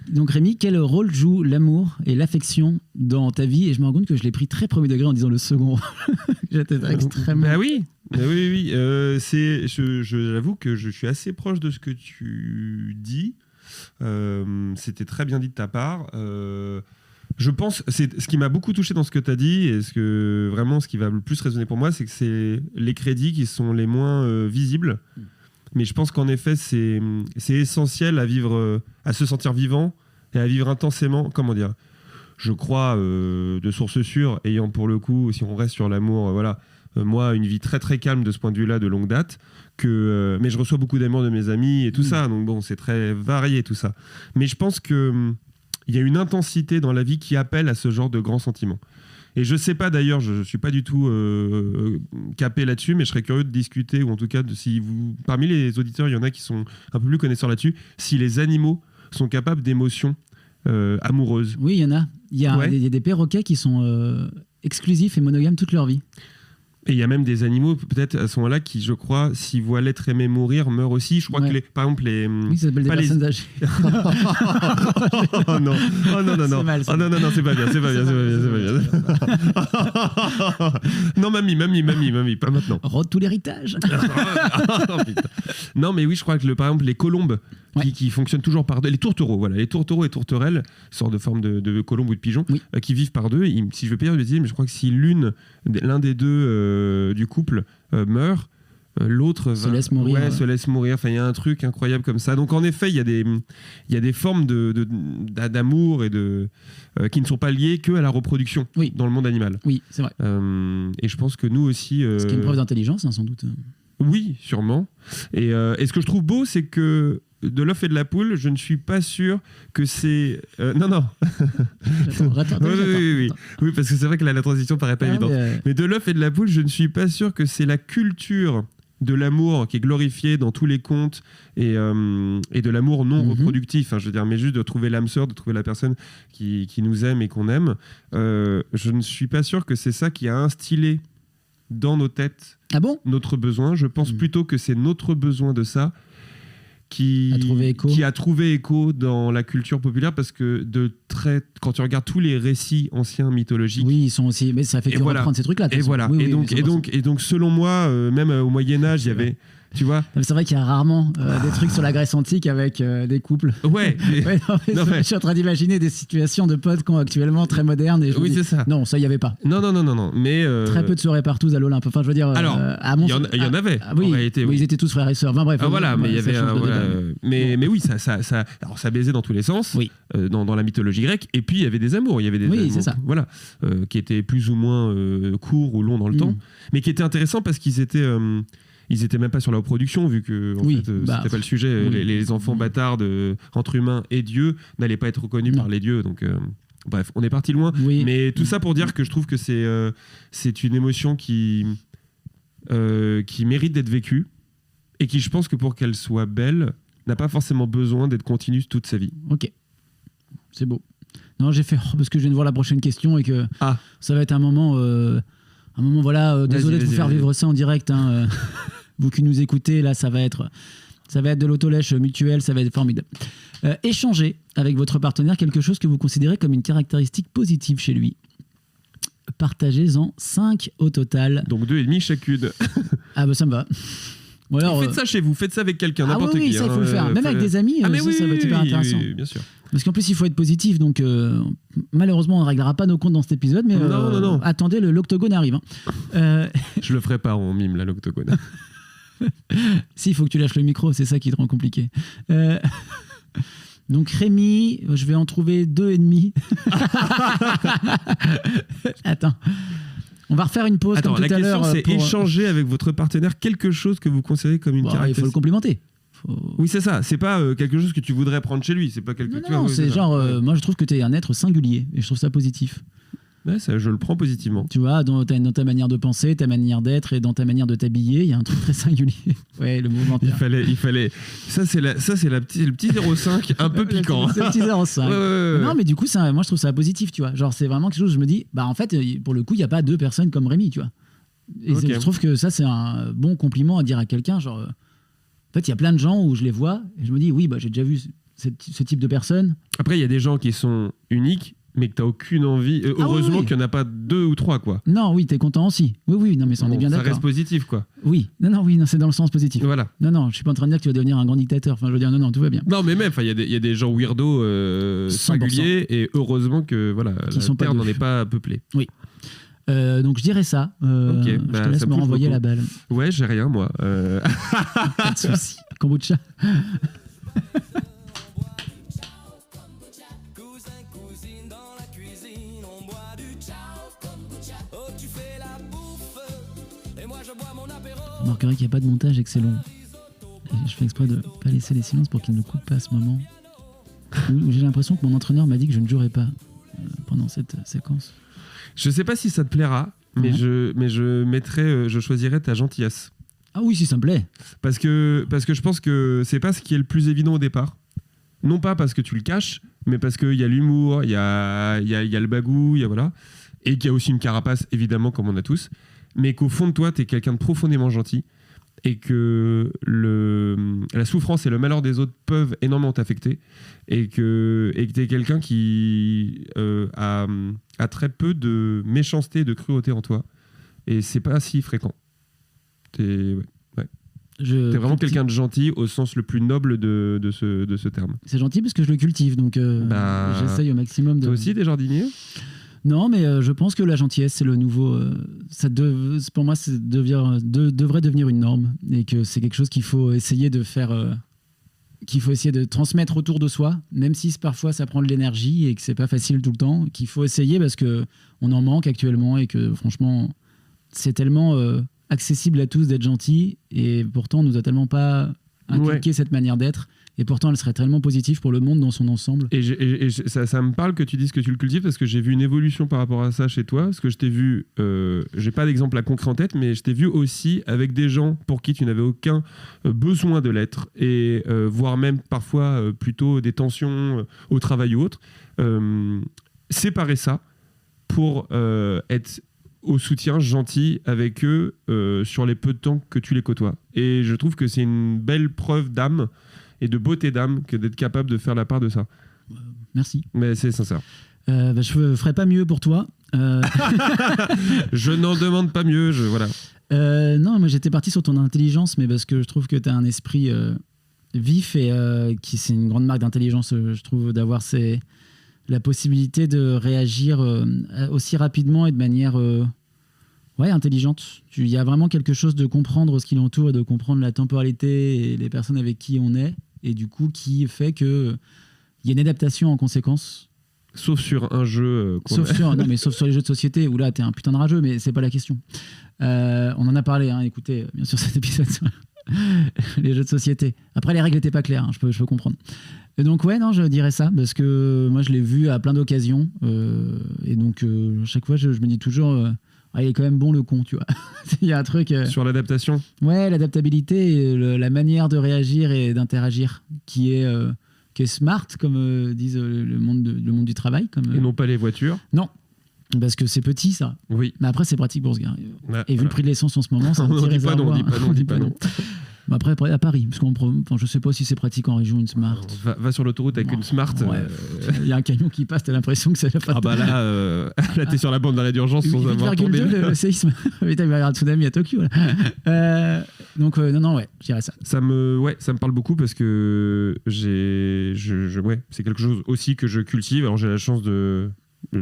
Donc Rémi, quel rôle joue l'amour et l'affection dans ta vie? Et je me rends compte que je l'ai pris très premier degré en disant le second. J'étais extrêmement... Bah oui. Oui. J'avoue que je suis assez proche de ce que tu dis. C'était très bien dit de ta part. Je pense, c'est ce qui m'a beaucoup touché dans ce que tu as dit, et ce qui va le plus résonner pour moi, c'est que c'est les crédits qui sont les moins visibles. Mais je pense qu'en effet, c'est essentiel à vivre, à se sentir vivant et à vivre intensément. Comment dire? Je crois, de source sûre, ayant pour le coup, si on reste sur l'amour, moi, une vie très très calme de ce point de vue-là, de longue date, mais je reçois beaucoup d'amour de mes amis et tout ça, donc bon, c'est très varié tout ça. Mais je pense qu'il y a une intensité dans la vie qui appelle à ce genre de grands sentiments. Et je sais pas d'ailleurs, je suis pas du tout capé là-dessus, mais je serais curieux de discuter, ou en tout cas, parmi les auditeurs, il y en a qui sont un peu plus connaisseurs là-dessus, si les animaux sont capables d'émotions amoureuses. Oui, il y en a. Il y a des perroquets qui sont exclusifs et monogames toute leur vie. Et il y a même des animaux, peut-être à ce moment-là, qui, je crois, s'ils voient l'être aimé mourir, meurent aussi. Je crois que, par exemple, les... Oui, ça s'appelle des personnes âgées. Oh non, non, c'est pas bien. Non, mamie, pas maintenant. Rôde tout l'héritage. Non, mais oui, je crois que, par exemple, les colombes, qui fonctionnent toujours par deux, les tourtereaux, les tourtereaux et tourterelles, sorte de forme de colombe ou de pigeon, qui vivent par deux. Si je veux pas dire de bêtises, mais je crois que si l'un des deux du couple meurt, l'autre se laisse mourir. Se laisse mourir. Enfin, il y a un truc incroyable comme ça. Donc en effet, il y a des formes d'amour et qui ne sont pas liées que à la reproduction dans le monde animal. Oui, c'est vrai. Et je pense que nous aussi. Ce qui est une preuve d'intelligence, sans doute. Oui, sûrement. Et ce que je trouve beau, c'est que de l'œuf et de la poule, je ne suis pas sûr que c'est... Non. J'attends. Oui, parce que c'est vrai que la transition paraît pas évidente. Mais de l'œuf et de la poule, je ne suis pas sûr que c'est la culture de l'amour qui est glorifiée dans tous les contes et de l'amour non reproductif. Je veux dire, mais juste de trouver l'âme sœur, de trouver la personne qui nous aime et qu'on aime. Je ne suis pas sûr que c'est ça qui a instillé dans nos têtes notre besoin. Je pense plutôt que c'est notre besoin de ça qui a trouvé écho dans la culture populaire, parce que quand tu regardes tous les récits anciens mythologiques, ils sont aussi, mais ça fait que reprendre ces trucs-là. Et donc selon moi, même au Moyen-Âge, il y avait, tu vois, c'est vrai qu'il y a rarement des trucs sur la Grèce antique avec des couples. Je suis en train d'imaginer des situations de potes qui sont actuellement très modernes. Et c'est ça. Non, ça, il n'y avait pas. Non. Mais très peu de soirées partout à l'Olympe. Enfin, je veux dire. Alors, il y en avait. En réalité, ils étaient tous frères et sœurs. Bref. Mais il y avait. Mais oui, ça baisait dans tous les sens. Dans la mythologie grecque. Et puis il y avait des amours. Il y avait des amours, c'est ça. Qui étaient plus ou moins courts ou longs dans le temps, mais qui étaient intéressants parce qu'ils étaient. Ils étaient même pas sur la reproduction, vu que c'était pas le sujet. Les enfants bâtards entre humains et Dieu n'allaient pas être reconnus par les dieux. Donc Bref, on est parti loin. Oui. Mais tout ça pour dire que je trouve que c'est une émotion qui mérite d'être vécue et qui, je pense que pour qu'elle soit belle, n'a pas forcément besoin d'être continue toute sa vie. Ok, c'est beau. Non, j'ai fait parce que je viens de voir la prochaine question et que ça va être un moment voilà. Désolé de vous faire vivre ça en direct. Hein, vous qui nous écoutez, là, ça va être de l'autolèche mutuelle, ça va être formidable. Échanger avec votre partenaire quelque chose que vous considérez comme une caractéristique positive chez lui. Partagez-en 5 au total. Donc 2,5 chacune. Ah bah ça me va. Ou alors, faites ça chez vous, faites ça avec quelqu'un, n'importe qui. Oui, ça il faut le faire. Même avec des amis, ça va être hyper intéressant. Oui, bien sûr. Parce qu'en plus, il faut être positif, donc malheureusement, on ne réglera pas nos comptes dans cet épisode, mais non. Attendez, l'octogone arrive. Hein. Je le ferai pas, on mime là, l'octogone. Si, il faut que tu lâches le micro, c'est ça qui te rend compliqué. Donc Rémi, je vais en trouver 2,5. Attends. On va refaire une pause. Attends, comme tout à l'heure. La question, c'est échanger avec votre partenaire quelque chose que vous considérez comme une caractéristique. Il faut le complimenter. Oui, c'est ça. C'est pas quelque chose que tu voudrais prendre chez lui. C'est pas quelque chose. Non, c'est genre. Moi, je trouve que tu es un être singulier et je trouve ça positif. Ouais, ça, je le prends positivement. Tu vois, dans ta manière de penser, ta manière d'être et dans ta manière de t'habiller, il y a un truc très singulier. Ouais, le mouvement. Il fallait. Ça, c'est le petit 0,5 un peu piquant. C'est le petit 0,5. Ouais. Non, mais du coup, moi, je trouve ça positif, tu vois. Genre, c'est vraiment quelque chose où je me dis, en fait, pour le coup, il n'y a pas 2 personnes comme Rémi, tu vois. Et je trouve que ça, c'est un bon compliment à dire à quelqu'un. Genre, en fait, il y a plein de gens où je les vois et je me dis, oui, j'ai déjà vu ce type de personnes. Après, il y a des gens qui sont uniques, mais que tu n'as aucune envie. Heureusement qu'il n'y en a pas 2 ou 3, quoi. Non, oui, tu es content aussi. Oui, non, mais ça, on est bien d'accord. Ça reste positif, quoi. Oui, non, c'est dans le sens positif. Voilà. Non, je suis pas en train de dire que tu vas devenir un grand dictateur. Enfin, je veux dire, non, tout va bien. Non, mais même, il y a des gens weirdos singuliers, et heureusement que la Terre n'en est pas peuplée. Oui. Donc je dirais ça. Je te laisse me renvoyer la balle. Ouais, j'ai rien, moi. Pas de soucis. Kombucha. Vous remarquerez qu'il n'y a pas de montage et que c'est long. Et je fais exprès de ne pas laisser les silences pour qu'ils ne coupent pas à ce moment où j'ai l'impression que mon entraîneur m'a dit que je ne jouerais pas pendant cette séquence. Je sais pas si ça te plaira, mais je choisirais ta gentillesse. Ah oui, si ça me plaît. Parce que je pense que c'est pas ce qui est le plus évident au départ. Non pas parce que tu le caches, mais parce qu'il y a l'humour, il y a le bagou, voilà. Et qu'il y a aussi une carapace, évidemment, comme on a tous. Mais qu'au fond de toi, tu es quelqu'un de profondément gentil et que la souffrance et le malheur des autres peuvent énormément t'affecter et que tu es quelqu'un qui a très peu de méchanceté et de cruauté en toi. Et c'est pas si fréquent. T'es vraiment quelqu'un de gentil au sens le plus noble de ce terme. C'est gentil parce que je le cultive, donc j'essaye au maximum de... Toi aussi, t'es jardinier ? Non, mais je pense que la gentillesse, c'est le nouveau... pour moi, ça devrait devenir une norme et que c'est quelque chose qu'il faut essayer de faire... qu'il faut essayer de transmettre autour de soi, même si parfois ça prend de l'énergie et que c'est pas facile tout le temps, qu'il faut essayer parce qu'on en manque actuellement et que franchement, c'est tellement accessible à tous d'être gentil et pourtant on nous a tellement pas inculqué cette manière d'être. Et pourtant, elle serait tellement positive pour le monde dans son ensemble. Et ça me parle que tu dises que tu le cultives parce que j'ai vu une évolution par rapport à ça chez toi. Parce que je t'ai vu, j'ai pas d'exemple à concret en tête, mais je t'ai vu aussi avec des gens pour qui tu n'avais aucun besoin de l'être, et voire même parfois plutôt des tensions au travail ou autre. Séparer ça pour être au soutien gentil avec eux sur les peu de temps que tu les côtoies. Et je trouve que c'est une belle preuve d'âme et de beauté d'âme que d'être capable de faire la part de ça. Merci. Mais c'est sincère. Je ne ferai pas mieux pour toi. Je n'en demande pas mieux. Voilà. Non, moi j'étais parti sur ton intelligence, mais parce que je trouve que tu as un esprit vif et c'est une grande marque d'intelligence, je trouve, d'avoir la possibilité de réagir aussi rapidement et de manière intelligente. Il y a vraiment quelque chose de comprendre ce qui l'entoure et de comprendre la temporalité et les personnes avec qui on est, et du coup qui fait qu'il y a une adaptation en conséquence. Sauf sur un jeu. Sauf sur les jeux de société où là t'es un putain de rageux, mais c'est pas la question. On en a parlé, écoutez bien sûr cet épisode les jeux de société. Après, les règles n'étaient pas claires, hein, je peux comprendre. Et donc, ouais, non, je dirais ça, parce que moi, je l'ai vu à plein d'occasions. Et donc, à chaque fois, je me dis toujours, il est quand même bon le con, tu vois. Il y a un truc. Sur l'adaptation. Ouais, l'adaptabilité et la manière de réagir et d'interagir qui est smart, comme disent le monde du travail. Et non pas les voitures. Non. Parce que c'est petit, ça. Oui. Mais après, c'est pratique pour se garer. Ouais, et vu le prix de l'essence en ce moment, c'est un petit réservoir. On dit pas non. Mais après, à Paris, parce je sais pas si c'est pratique en région, une Smart. Va sur l'autoroute avec une Smart. Il y a un camion qui passe, t'as l'impression que ça va pas. Ah bah là, t'es sur la bande d'arrêt d'urgence sans avoir tombé. 8,2 le séisme. Putain, il va y avoir un tsunami à Tokyo. Là. Donc, non, ouais, je dirais ça. Ça me parle beaucoup parce que c'est quelque chose aussi que je cultive. Alors, j'ai la chance de...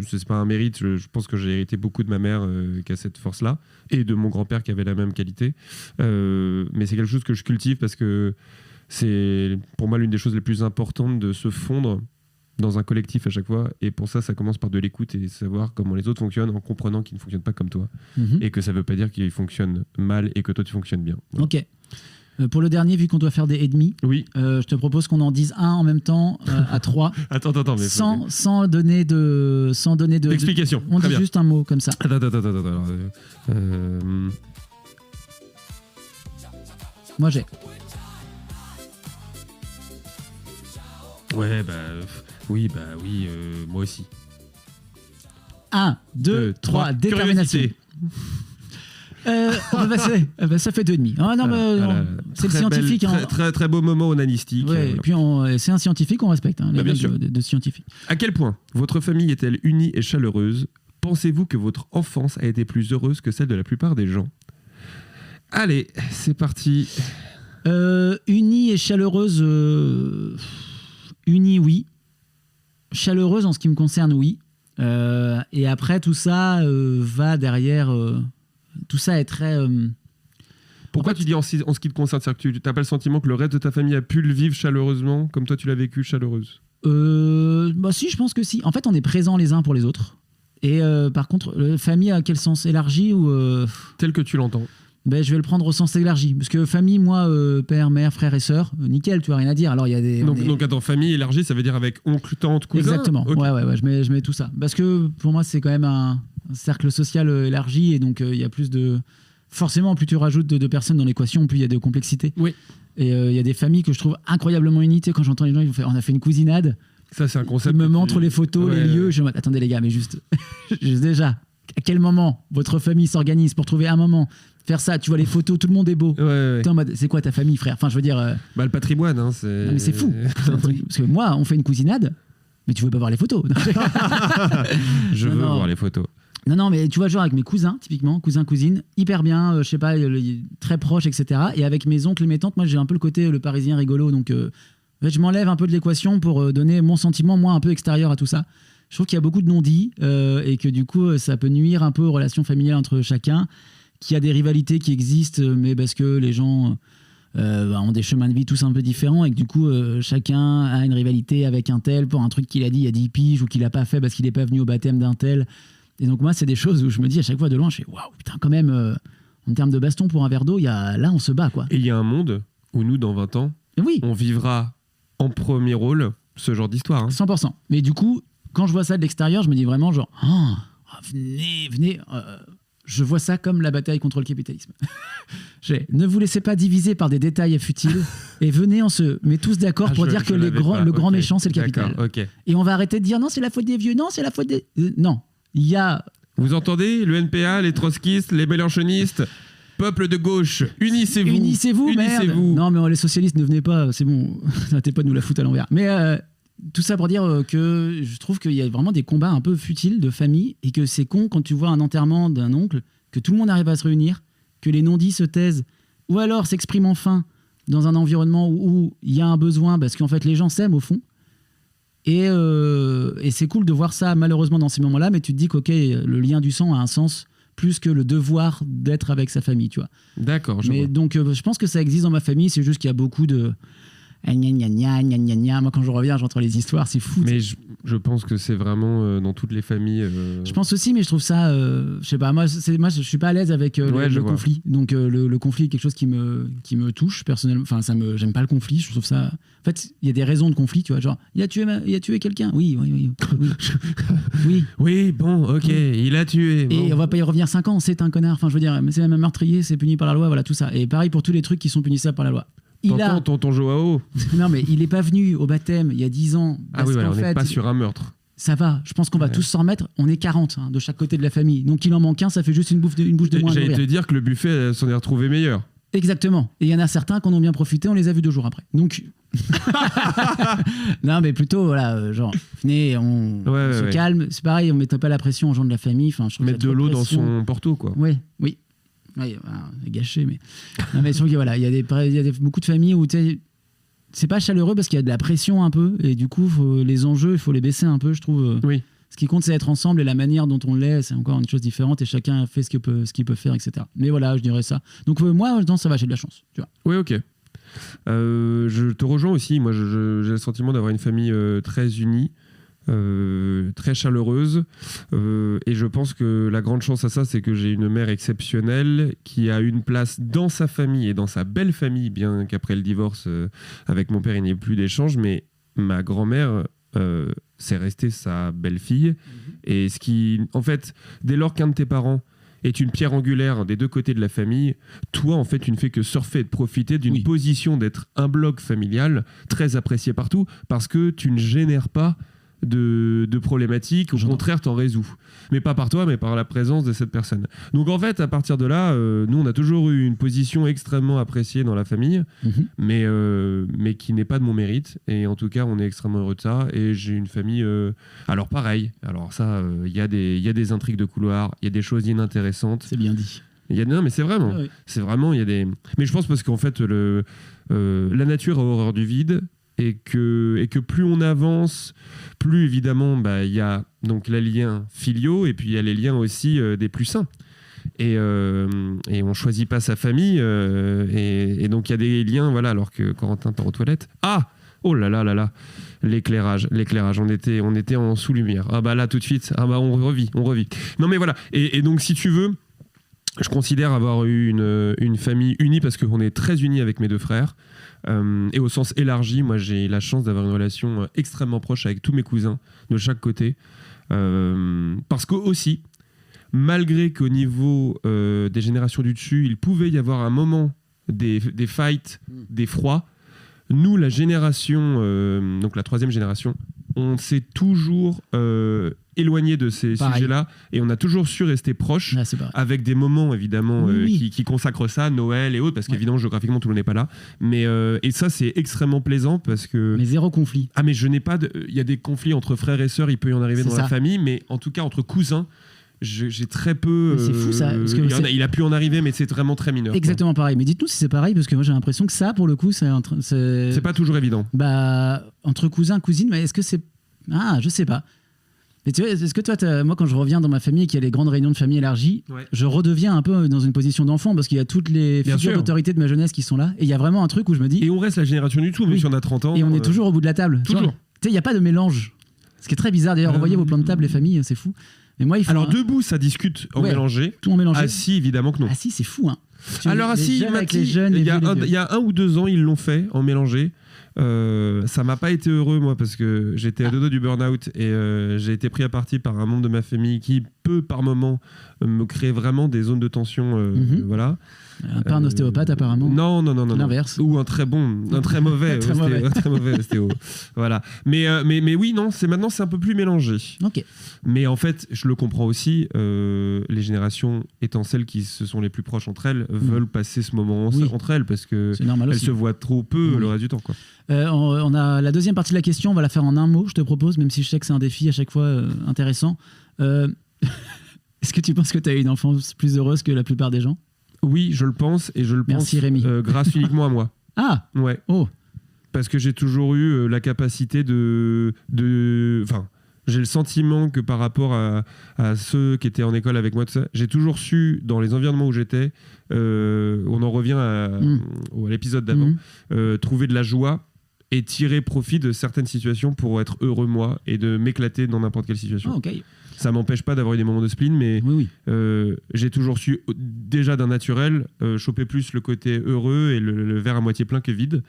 C'est pas un mérite, je pense que j'ai hérité beaucoup de ma mère qui a cette force-là, et de mon grand-père qui avait la même qualité. Mais c'est quelque chose que je cultive parce que c'est pour moi l'une des choses les plus importantes de se fondre dans un collectif à chaque fois. Et pour ça commence par de l'écoute et savoir comment les autres fonctionnent en comprenant qu'ils ne fonctionnent pas comme toi. Et que ça ne veut pas dire qu'ils fonctionnent mal et que toi tu fonctionnes bien. Voilà. Ok. Pour le dernier, vu qu'on doit faire des et demi, oui. Je te propose qu'on en dise un en même temps à 3. Attends, mais sans donner d'explication. On dit juste un mot comme ça. Attends. Moi j'ai. Ouais, oui, moi aussi. 1, 2, 3, détermination. Ça fait 2,5. Ah, non, c'est le scientifique. Très beau moment onanistique. Ouais, et puis c'est un scientifique, on respecte les règles de scientifique. À quel point votre famille est-elle unie et chaleureuse? Pensez-vous que votre enfance a été plus heureuse que celle de la plupart des gens? Allez, c'est parti. Unie et chaleureuse. Unie, oui. Chaleureuse en ce qui me concerne, oui. Et après, tout ça va derrière. Tout ça est très... Pourquoi tu dis en ce qui te concerne? C'est-à-dire que tu n'as pas le sentiment que le reste de ta famille a pu le vivre chaleureusement, comme toi tu l'as vécu chaleureuse? Si, je pense que si. En fait, on est présents les uns pour les autres. Et par contre, famille à quel sens? Élargi ou... Tel que tu l'entends. Je vais le prendre au sens élargi. Parce que famille, moi, père, mère, frère et sœur, nickel, tu vois, rien à dire. Alors, il y a des... Donc attends, famille élargie, ça veut dire avec oncle, tante, cousin? Exactement, okay. Ouais, je mets tout ça. Parce que pour moi, c'est quand même un cercle social élargi, et donc il y a plus de... Forcément, plus tu rajoutes de personnes dans l'équation, plus il y a de complexité. Oui. Et il y a des familles que je trouve incroyablement unies. Quand j'entends les gens, on a fait une cousinade. Ça, c'est un concept. Ils me montrent les photos, les lieux. Je me dis, attendez les gars, mais juste déjà, à quel moment votre famille s'organise pour trouver un moment, faire ça? Tu vois les photos, tout le monde est beau. Ouais. C'est quoi ta famille, frère? Enfin, je veux dire... le patrimoine, hein, c'est... Non, mais c'est fou. Parce que moi, on fait une cousinade, mais tu veux pas voir les photos. Je veux voir les photos. Non, mais tu vois, genre avec mes cousins, typiquement, cousins-cousines, hyper bien, je sais pas, très proches, etc. Et avec mes oncles et mes tantes, moi, j'ai un peu le côté le parisien rigolo, donc en fait, je m'enlève un peu de l'équation pour donner mon sentiment, moi, un peu extérieur à tout ça. Je trouve qu'il y a beaucoup de non-dits et que du coup, ça peut nuire un peu aux relations familiales entre chacun, qu'il y a des rivalités qui existent, mais parce que les gens ont des chemins de vie tous un peu différents et que du coup, chacun a une rivalité avec un tel pour un truc qu'il a dit il y a 10 piges ou qu'il n'a pas fait parce qu'il n'est pas venu au baptême d'un tel. Et donc moi, c'est des choses où je me dis à chaque fois de loin, je fais waouh, putain, quand même, en termes de baston pour un verre d'eau, là, on se bat, quoi. Et il y a un monde où nous, dans 20 ans, oui, on vivra en premier rôle ce genre d'histoire. Hein. 100%. Mais du coup, quand je vois ça de l'extérieur, je me dis vraiment genre, venez, je vois ça comme la bataille contre le capitalisme. Ne vous laissez pas diviser par des détails futiles et venez, on se met tous d'accord pour dire que le grand méchant, c'est le capital. Okay. Et on va arrêter de dire non, c'est la faute des vieux, non, c'est la faute des... Non, il y a... Vous entendez? Le NPA, les trotskistes, les mélenchonistes, peuple de gauche, unissez-vous. Unissez-vous, merde. Non, mais les socialistes, ne venez pas, c'est bon, n'arrêtez pas de nous la foutre à l'envers. Mais tout ça pour dire que je trouve qu'il y a vraiment des combats un peu futiles de famille et que c'est con quand tu vois un enterrement d'un oncle, que tout le monde arrive à se réunir, que les non-dits se taisent, ou alors s'expriment enfin dans un environnement où il y a un besoin, parce qu'en fait les gens s'aiment au fond. Et c'est cool de voir ça malheureusement dans ces moments-là, mais tu te dis que le lien du sang a un sens plus que le devoir d'être avec sa famille, tu vois. D'accord. Mais donc je pense que ça existe dans ma famille, c'est juste qu'il y a beaucoup de Moi, quand je reviens, j'entends les histoires, c'est fou. Mais je pense que c'est vraiment dans toutes les familles. Je pense aussi, mais je trouve ça, je sais pas, moi, je suis pas à l'aise avec le conflit. Donc, le conflit est quelque chose qui me touche personnellement. Enfin, j'aime pas le conflit. Je trouve ça. En fait, il y a des raisons de conflit, tu vois. Genre, il a tué quelqu'un. Oui. Oui, bon, ok, il a tué. Bon. Et on va pas y revenir 5 ans. C'est un connard. Enfin, je veux dire, c'est même un meurtrier, c'est puni par la loi, voilà tout ça. Et pareil pour tous les trucs qui sont punissables par la loi. Tonton Joao. Non, mais il est pas venu au baptême il y a 10 ans. Ah oui, voilà, on n'est pas sur un meurtre. Ça va, je pense qu'on va tous s'en remettre. On est 40 de chaque côté de la famille. Donc il en manque un, ça fait juste une bouche de moins. J'allais te dire que le buffet s'en est retrouvé meilleur. Exactement. Et il y en a certains qui en ont bien profité, on les a vus 2 jours après. Donc. Non, mais plutôt, voilà, genre, venez, on se calme. C'est pareil, on ne mettait pas la pression aux gens de la famille. Enfin, mettre de l'eau dans son porto, quoi. Oui. Oui, c'est gâché, mais. Non, mais je trouve que voilà, il y a beaucoup de familles où tu sais. C'est pas chaleureux parce qu'il y a de la pression un peu et du coup les enjeux il faut les baisser un peu, je trouve. Oui. Ce qui compte c'est être ensemble et la manière dont on l'est c'est encore une chose différente et chacun fait ce qu'il peut faire, etc. Mais voilà, je dirais ça. Donc moi non, ça va, j'ai de la chance, tu vois. Oui, ok. Je te rejoins aussi. Moi j'ai le sentiment d'avoir une famille très unie, très chaleureuse, et je pense que la grande chance à ça c'est que j'ai une mère exceptionnelle qui a une place dans sa famille et dans sa belle famille, bien qu'après le divorce avec mon père il n'y ait plus d'échange, mais ma grand-mère c'est resté sa belle-fille. Et ce qui, en fait, dès lors qu'un de tes parents est une pierre angulaire des 2 côtés de la famille, toi en fait tu ne fais que surfer et de profiter d'une position d'être un bloc familial très apprécié partout parce que tu ne génères pas de problématiques, au contraire t'en résous, mais pas par toi mais par la présence de cette personne. Donc en fait à partir de là nous on a toujours eu une position extrêmement appréciée dans la famille, mais qui n'est pas de mon mérite, et en tout cas on est extrêmement heureux de ça. Et j'ai une famille alors pareil, alors ça il y a des intrigues de couloir, il y a des choses inintéressantes, c'est bien dit. Non mais c'est vraiment il y a des, mais je pense parce qu'en fait la nature a horreur du vide. Et que plus on avance, plus évidemment il y a donc les liens filiaux et puis il y a les liens aussi des plus sains. Et on choisit pas sa famille et donc il y a des liens, voilà, alors que Corentin part aux toilettes. Ah, oh là là là là, l'éclairage, on était en sous-lumière. Ah bah là tout de suite, ah bah on revit. Non mais voilà, et donc si tu veux, je considère avoir eu une famille unie parce qu'on est très unis avec mes 2 frères. Et au sens élargi, moi j'ai la chance d'avoir une relation extrêmement proche avec tous mes cousins de chaque côté. Parce que aussi, malgré qu'au niveau des générations du dessus, il pouvait y avoir un moment des fights, des froids, nous, la génération, donc la 3e génération, on s'est toujours éloigné de ces sujets-là et on a toujours su rester proches, avec des moments évidemment qui consacrent ça, Noël et autres, parce qu'évidemment géographiquement tout le monde n'est pas là, mais et ça c'est extrêmement plaisant parce que... Mais zéro conflit. Ah mais je n'ai pas il y a des conflits entre frères et sœurs, il peut y en arriver dans la famille, mais en tout cas entre cousins j'ai très peu. C'est fou ça. Parce que il a pu en arriver, mais c'est vraiment très mineur. Exactement pareil. Mais dites-nous si c'est pareil, parce que moi j'ai l'impression que ça, pour le coup, c'est pas toujours évident. Entre cousins, cousines, mais est-ce que c'est. Ah, je sais pas. Mais tu vois, est-ce que toi, moi, quand je reviens dans ma famille, qu'il y a les grandes réunions de famille élargies, je redeviens un peu dans une position d'enfant parce qu'il y a toutes les figures d'autorité de ma jeunesse qui sont là. Et il y a vraiment un truc où je me dis. Et on reste la génération du tout, même si on a 30 ans. Et on est toujours au bout de la table. Toujours. Tu sais, il n'y a pas de mélange. Ce qui est très bizarre. D'ailleurs, revoyez vos plans de table, les familles, c'est fou. Mais moi, alors, debout, ça discute en mélangé. Tout en mélangé. Assis, évidemment que non. Assis, c'est fou, hein. Alors, assis, il y a 1 ou 2 ans, ils l'ont fait en mélangé. Ça m'a pas été heureux, moi, parce que j'étais à 2 doigts du burn-out et j'ai été pris à partie par un membre de ma famille qui peut par moment me créer vraiment des zones de tension. Voilà. Pas un ostéopathe apparemment. Non. L'inverse. Ou un très mauvais très mauvais ostéo. Voilà. Mais oui, non, maintenant c'est un peu plus mélangé. Ok. Mais en fait, je le comprends aussi. Les générations étant celles qui se sont les plus proches entre elles veulent passer ce moment entre elles parce que elles se voient trop peu le reste du temps, quoi. On a la deuxième partie de la question. On va la faire en un mot. Je te propose, même si je sais que c'est un défi à chaque fois intéressant. Est-ce que tu penses que tu as eu une enfance plus heureuse que la plupart des gens ? Oui, je le pense, et je le pense grâce uniquement à moi. Ah ouais. Oh. Parce que j'ai toujours eu la capacité Enfin, j'ai le sentiment que par rapport à ceux qui étaient en école avec moi, tout ça, j'ai toujours su, dans les environnements où j'étais, on en revient à l'épisode d'avant, trouver de la joie et tirer profit de certaines situations pour être heureux moi et de m'éclater dans n'importe quelle situation. Oh, ok. Ça m'empêche pas d'avoir eu des moments de spleen, mais j'ai toujours su, déjà d'un naturel, choper plus le côté heureux et le verre à moitié plein que vide.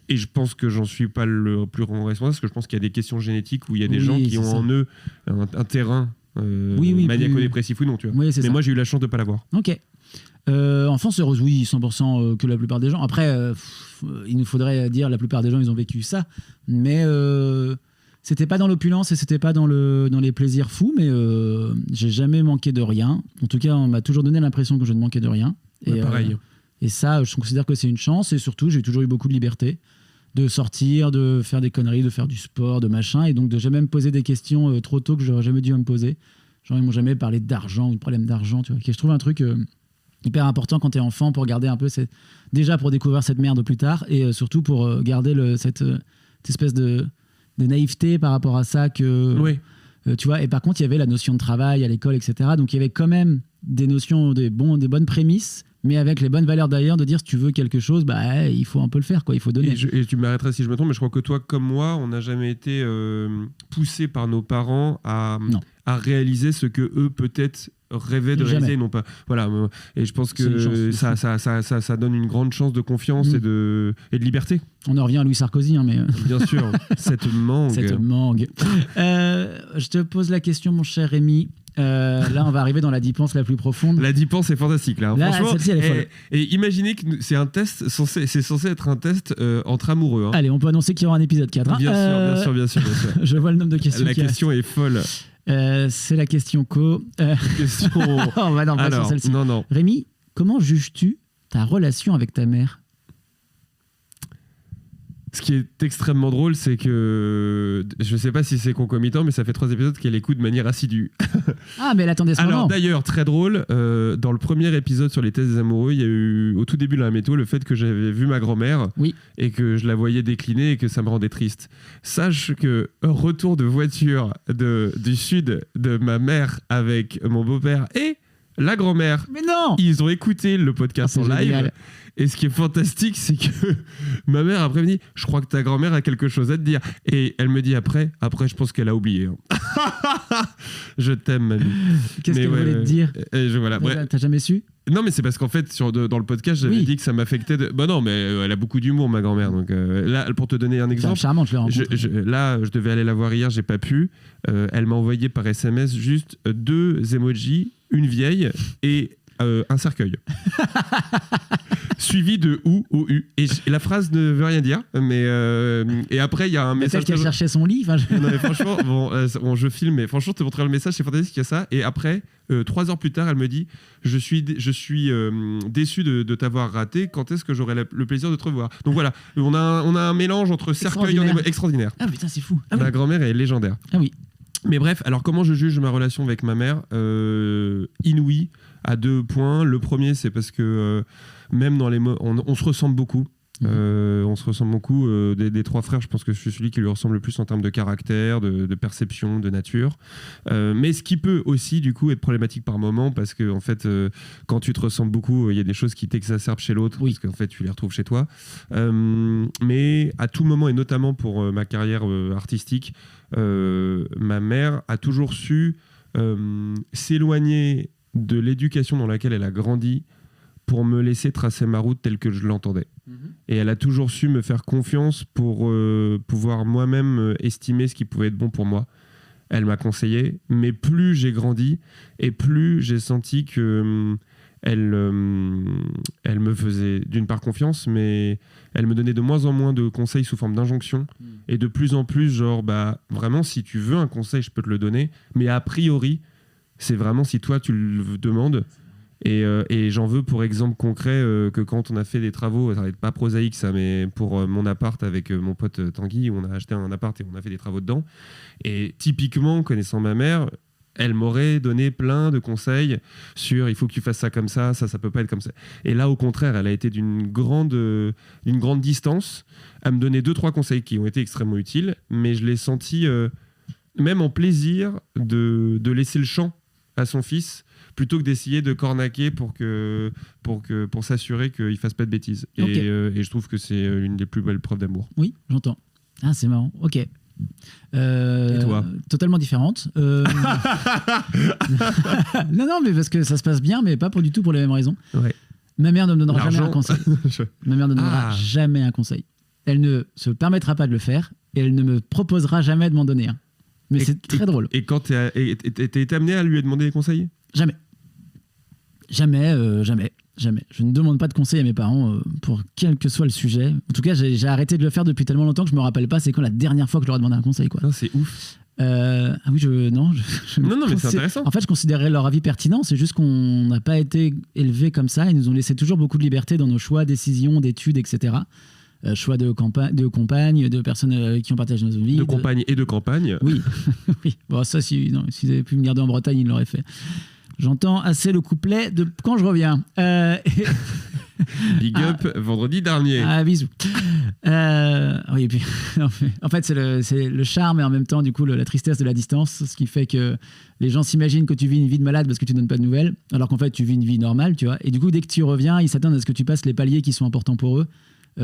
Et je pense que j'en suis pas le plus grand responsable, parce que je pense qu'il y a des questions génétiques où il y a des gens qui ont en eux un terrain maniaco-dépressif ou non, tu vois. Mais moi, j'ai eu la chance de pas l'avoir. Ok. Enfance heureuse, oui, 100% que la plupart des gens. Après, il nous faudrait dire la plupart des gens, ils ont vécu ça. Mais c'était pas dans l'opulence et c'était pas dans les plaisirs fous, mais j'ai jamais manqué de rien. En tout cas, on m'a toujours donné l'impression que je ne manquais de rien. Et pareil. Et ça, je considère que c'est une chance. Et surtout, j'ai toujours eu beaucoup de liberté de sortir, de faire des conneries, de faire du sport, de machin. Et donc, de jamais me poser des questions trop tôt que j'aurais jamais dû me poser. Genre, ils m'ont jamais parlé d'argent ou de problème d'argent. Tu vois. Et je trouve un truc hyper important quand t'es enfant pour garder un peu... Déjà, pour découvrir cette merde plus tard. Et surtout pour garder cette espèce de naïveté par rapport à ça que... Oui. Tu vois, et par contre, il y avait la notion de travail à l'école, etc. Donc, il y avait quand même des notions, des bonnes prémices, mais avec les bonnes valeurs d'ailleurs, de dire si tu veux quelque chose, bah, il faut un peu le faire, quoi. Il faut donner. Et tu m'arrêteras si je me trompe, mais je crois que toi, comme moi, on n'a jamais été poussé par nos parents à réaliser ce que eux peut-être rêvaient de réaliser, non pas. Voilà. Et je pense que ça donne une grande chance de confiance et de liberté. On en revient à Louis Sarkozy, hein, mais bien sûr. Cette mangue. Je te pose la question, mon cher Rémi. Là, on va arriver dans la dépense la plus profonde. La dépense est fantastique là. Franchement, celle-ci, elle est folle. Et imaginez que c'est un test c'est censé être un test entre amoureux. Hein. Allez, on peut annoncer qu'il y aura un épisode 4. Hein. Bien sûr. Je vois le nombre de questions. La question est folle. C'est la question Question. On va dans sur celle-ci. Non. Rémi, comment juges-tu ta relation avec ta mère ? Ce qui est extrêmement drôle, c'est que je sais pas si c'est concomitant, mais ça fait 3 épisodes qu'elle écoute de manière assidue. Ah, mais elle attendait ce moment. Alors d'ailleurs, très drôle, dans le premier épisode sur les tests des amoureux, il y a eu au tout début de la météo le fait que j'avais vu ma grand-mère et que je la voyais décliner et que ça me rendait triste. Sache que retour de voiture du sud de ma mère avec mon beau-père et la grand-mère, mais non, ils ont écouté le podcast en live. Génial. Et ce qui est fantastique, c'est que ma mère après me dit « Je crois que ta grand-mère a quelque chose à te dire. » Et elle me dit après je pense qu'elle a oublié. Je t'aime, mamie. Qu'est-ce qu'elle voulait te dire ? Voilà. T'as jamais su ? Non, mais c'est parce qu'en fait, dans le podcast, j'avais dit que ça m'affectait. Bah non, mais elle a beaucoup d'humour, ma grand-mère. Donc là, pour te donner un exemple, charmante, je l'ai rencontrée. Je devais aller la voir hier, j'ai pas pu. Elle m'a envoyé par SMS juste 2 emojis, une vieille et un cercueil. Suivi de ou U. Et la phrase ne veut rien dire, mais et après il y a un message. Peut-être qu'elle cherchait son lit. Non, mais franchement, je filme, mais franchement, te montrer le message, c'est fantastique qu'il y a ça. Et après, 3 heures plus tard, elle me dit je suis déçu de t'avoir raté. Quand est-ce que j'aurai le plaisir de te revoir ? Donc voilà, on a un mélange entre cercueil et extraordinaire. Ah putain, c'est fou. Ma grand-mère est légendaire. Ah oui. Mais bref, alors comment je juge ma relation avec ma mère ? Inouïe à 2 points. Le premier, c'est parce que même dans les mots, on se ressemble beaucoup. On se ressemble beaucoup. Des 3 frères, je pense que je suis celui qui lui ressemble le plus en termes de caractère, de perception, de nature. Mais ce qui peut aussi, du coup, être problématique par moment, parce que en fait, quand tu te ressembles beaucoup, il y a des choses qui t'exacerbent chez l'autre, parce qu'en fait, tu les retrouves chez toi. Mais à tout moment, et notamment pour ma carrière artistique, ma mère a toujours su s'éloigner de l'éducation dans laquelle elle a grandi pour me laisser tracer ma route telle que je l'entendais. Et elle a toujours su me faire confiance pour pouvoir moi-même estimer ce qui pouvait être bon pour moi. Elle m'a conseillé, mais plus j'ai grandi et plus j'ai senti que elle me faisait d'une part confiance, mais elle me donnait de moins en moins de conseils sous forme d'injonction et de plus en plus genre vraiment si tu veux un conseil je peux te le donner, mais a priori c'est vraiment si toi tu le demandes. Et j'en veux pour exemple concret que quand on a fait des travaux, ça va être pas prosaïque ça, mais pour mon appart avec mon pote Tanguy, on a acheté un appart et on a fait des travaux dedans. Et typiquement, connaissant ma mère, elle m'aurait donné plein de conseils sur il faut que tu fasses ça comme ça peut pas être comme ça. Et là, au contraire, elle a été d'une grande distance à me donner 2-3 conseils qui ont été extrêmement utiles, mais je l'ai senti même en plaisir de laisser le champ à son fils plutôt que d'essayer de cornaquer pour s'assurer qu'il fasse pas de bêtises. Okay. Et je trouve que c'est une des plus belles preuves d'amour. Oui, j'entends. Ah, c'est marrant. Ok. Et toi? Totalement différente. Non, mais parce que ça se passe bien, mais pas du tout pour les mêmes raisons. Ouais. Ma mère ne me donnera jamais un conseil. Ma mère ne me donnera Ah. jamais un conseil. Elle ne se permettra pas de le faire et elle ne me proposera jamais de m'en donner un. Mais c'est très drôle. Et quand t'as été amené à lui demander des conseils? Jamais. Jamais. Je ne demande pas de conseils à mes parents pour quel que soit le sujet. En tout cas, j'ai arrêté de le faire depuis tellement longtemps que je me rappelle pas c'est quand la dernière fois que je leur ai demandé un conseil, quoi. Non, c'est ouf. Ah oui, non, mais c'est intéressant. En fait, je considérais leur avis pertinent. C'est juste qu'on n'a pas été élevés comme ça. Ils nous ont laissé toujours beaucoup de liberté dans nos choix, décisions, d'études, etc. Choix de compagnes, de personnes qui ont partagé nos vies. De compagnie et de campagne. Oui, oui. Bon, ça, s'ils avaient pu me garder en Bretagne, ils l'auraient fait. J'entends assez le couplet de quand je reviens. Big up vendredi dernier. Ah, bisous. Oui, et puis, en fait, c'est le charme et en même temps, du coup, la tristesse de la distance, ce qui fait que les gens s'imaginent que tu vis une vie de malade parce que tu donnes pas de nouvelles, alors qu'en fait, tu vis une vie normale, tu vois. Et du coup, dès que tu reviens, ils s'attendent à ce que tu passes les paliers qui sont importants pour eux,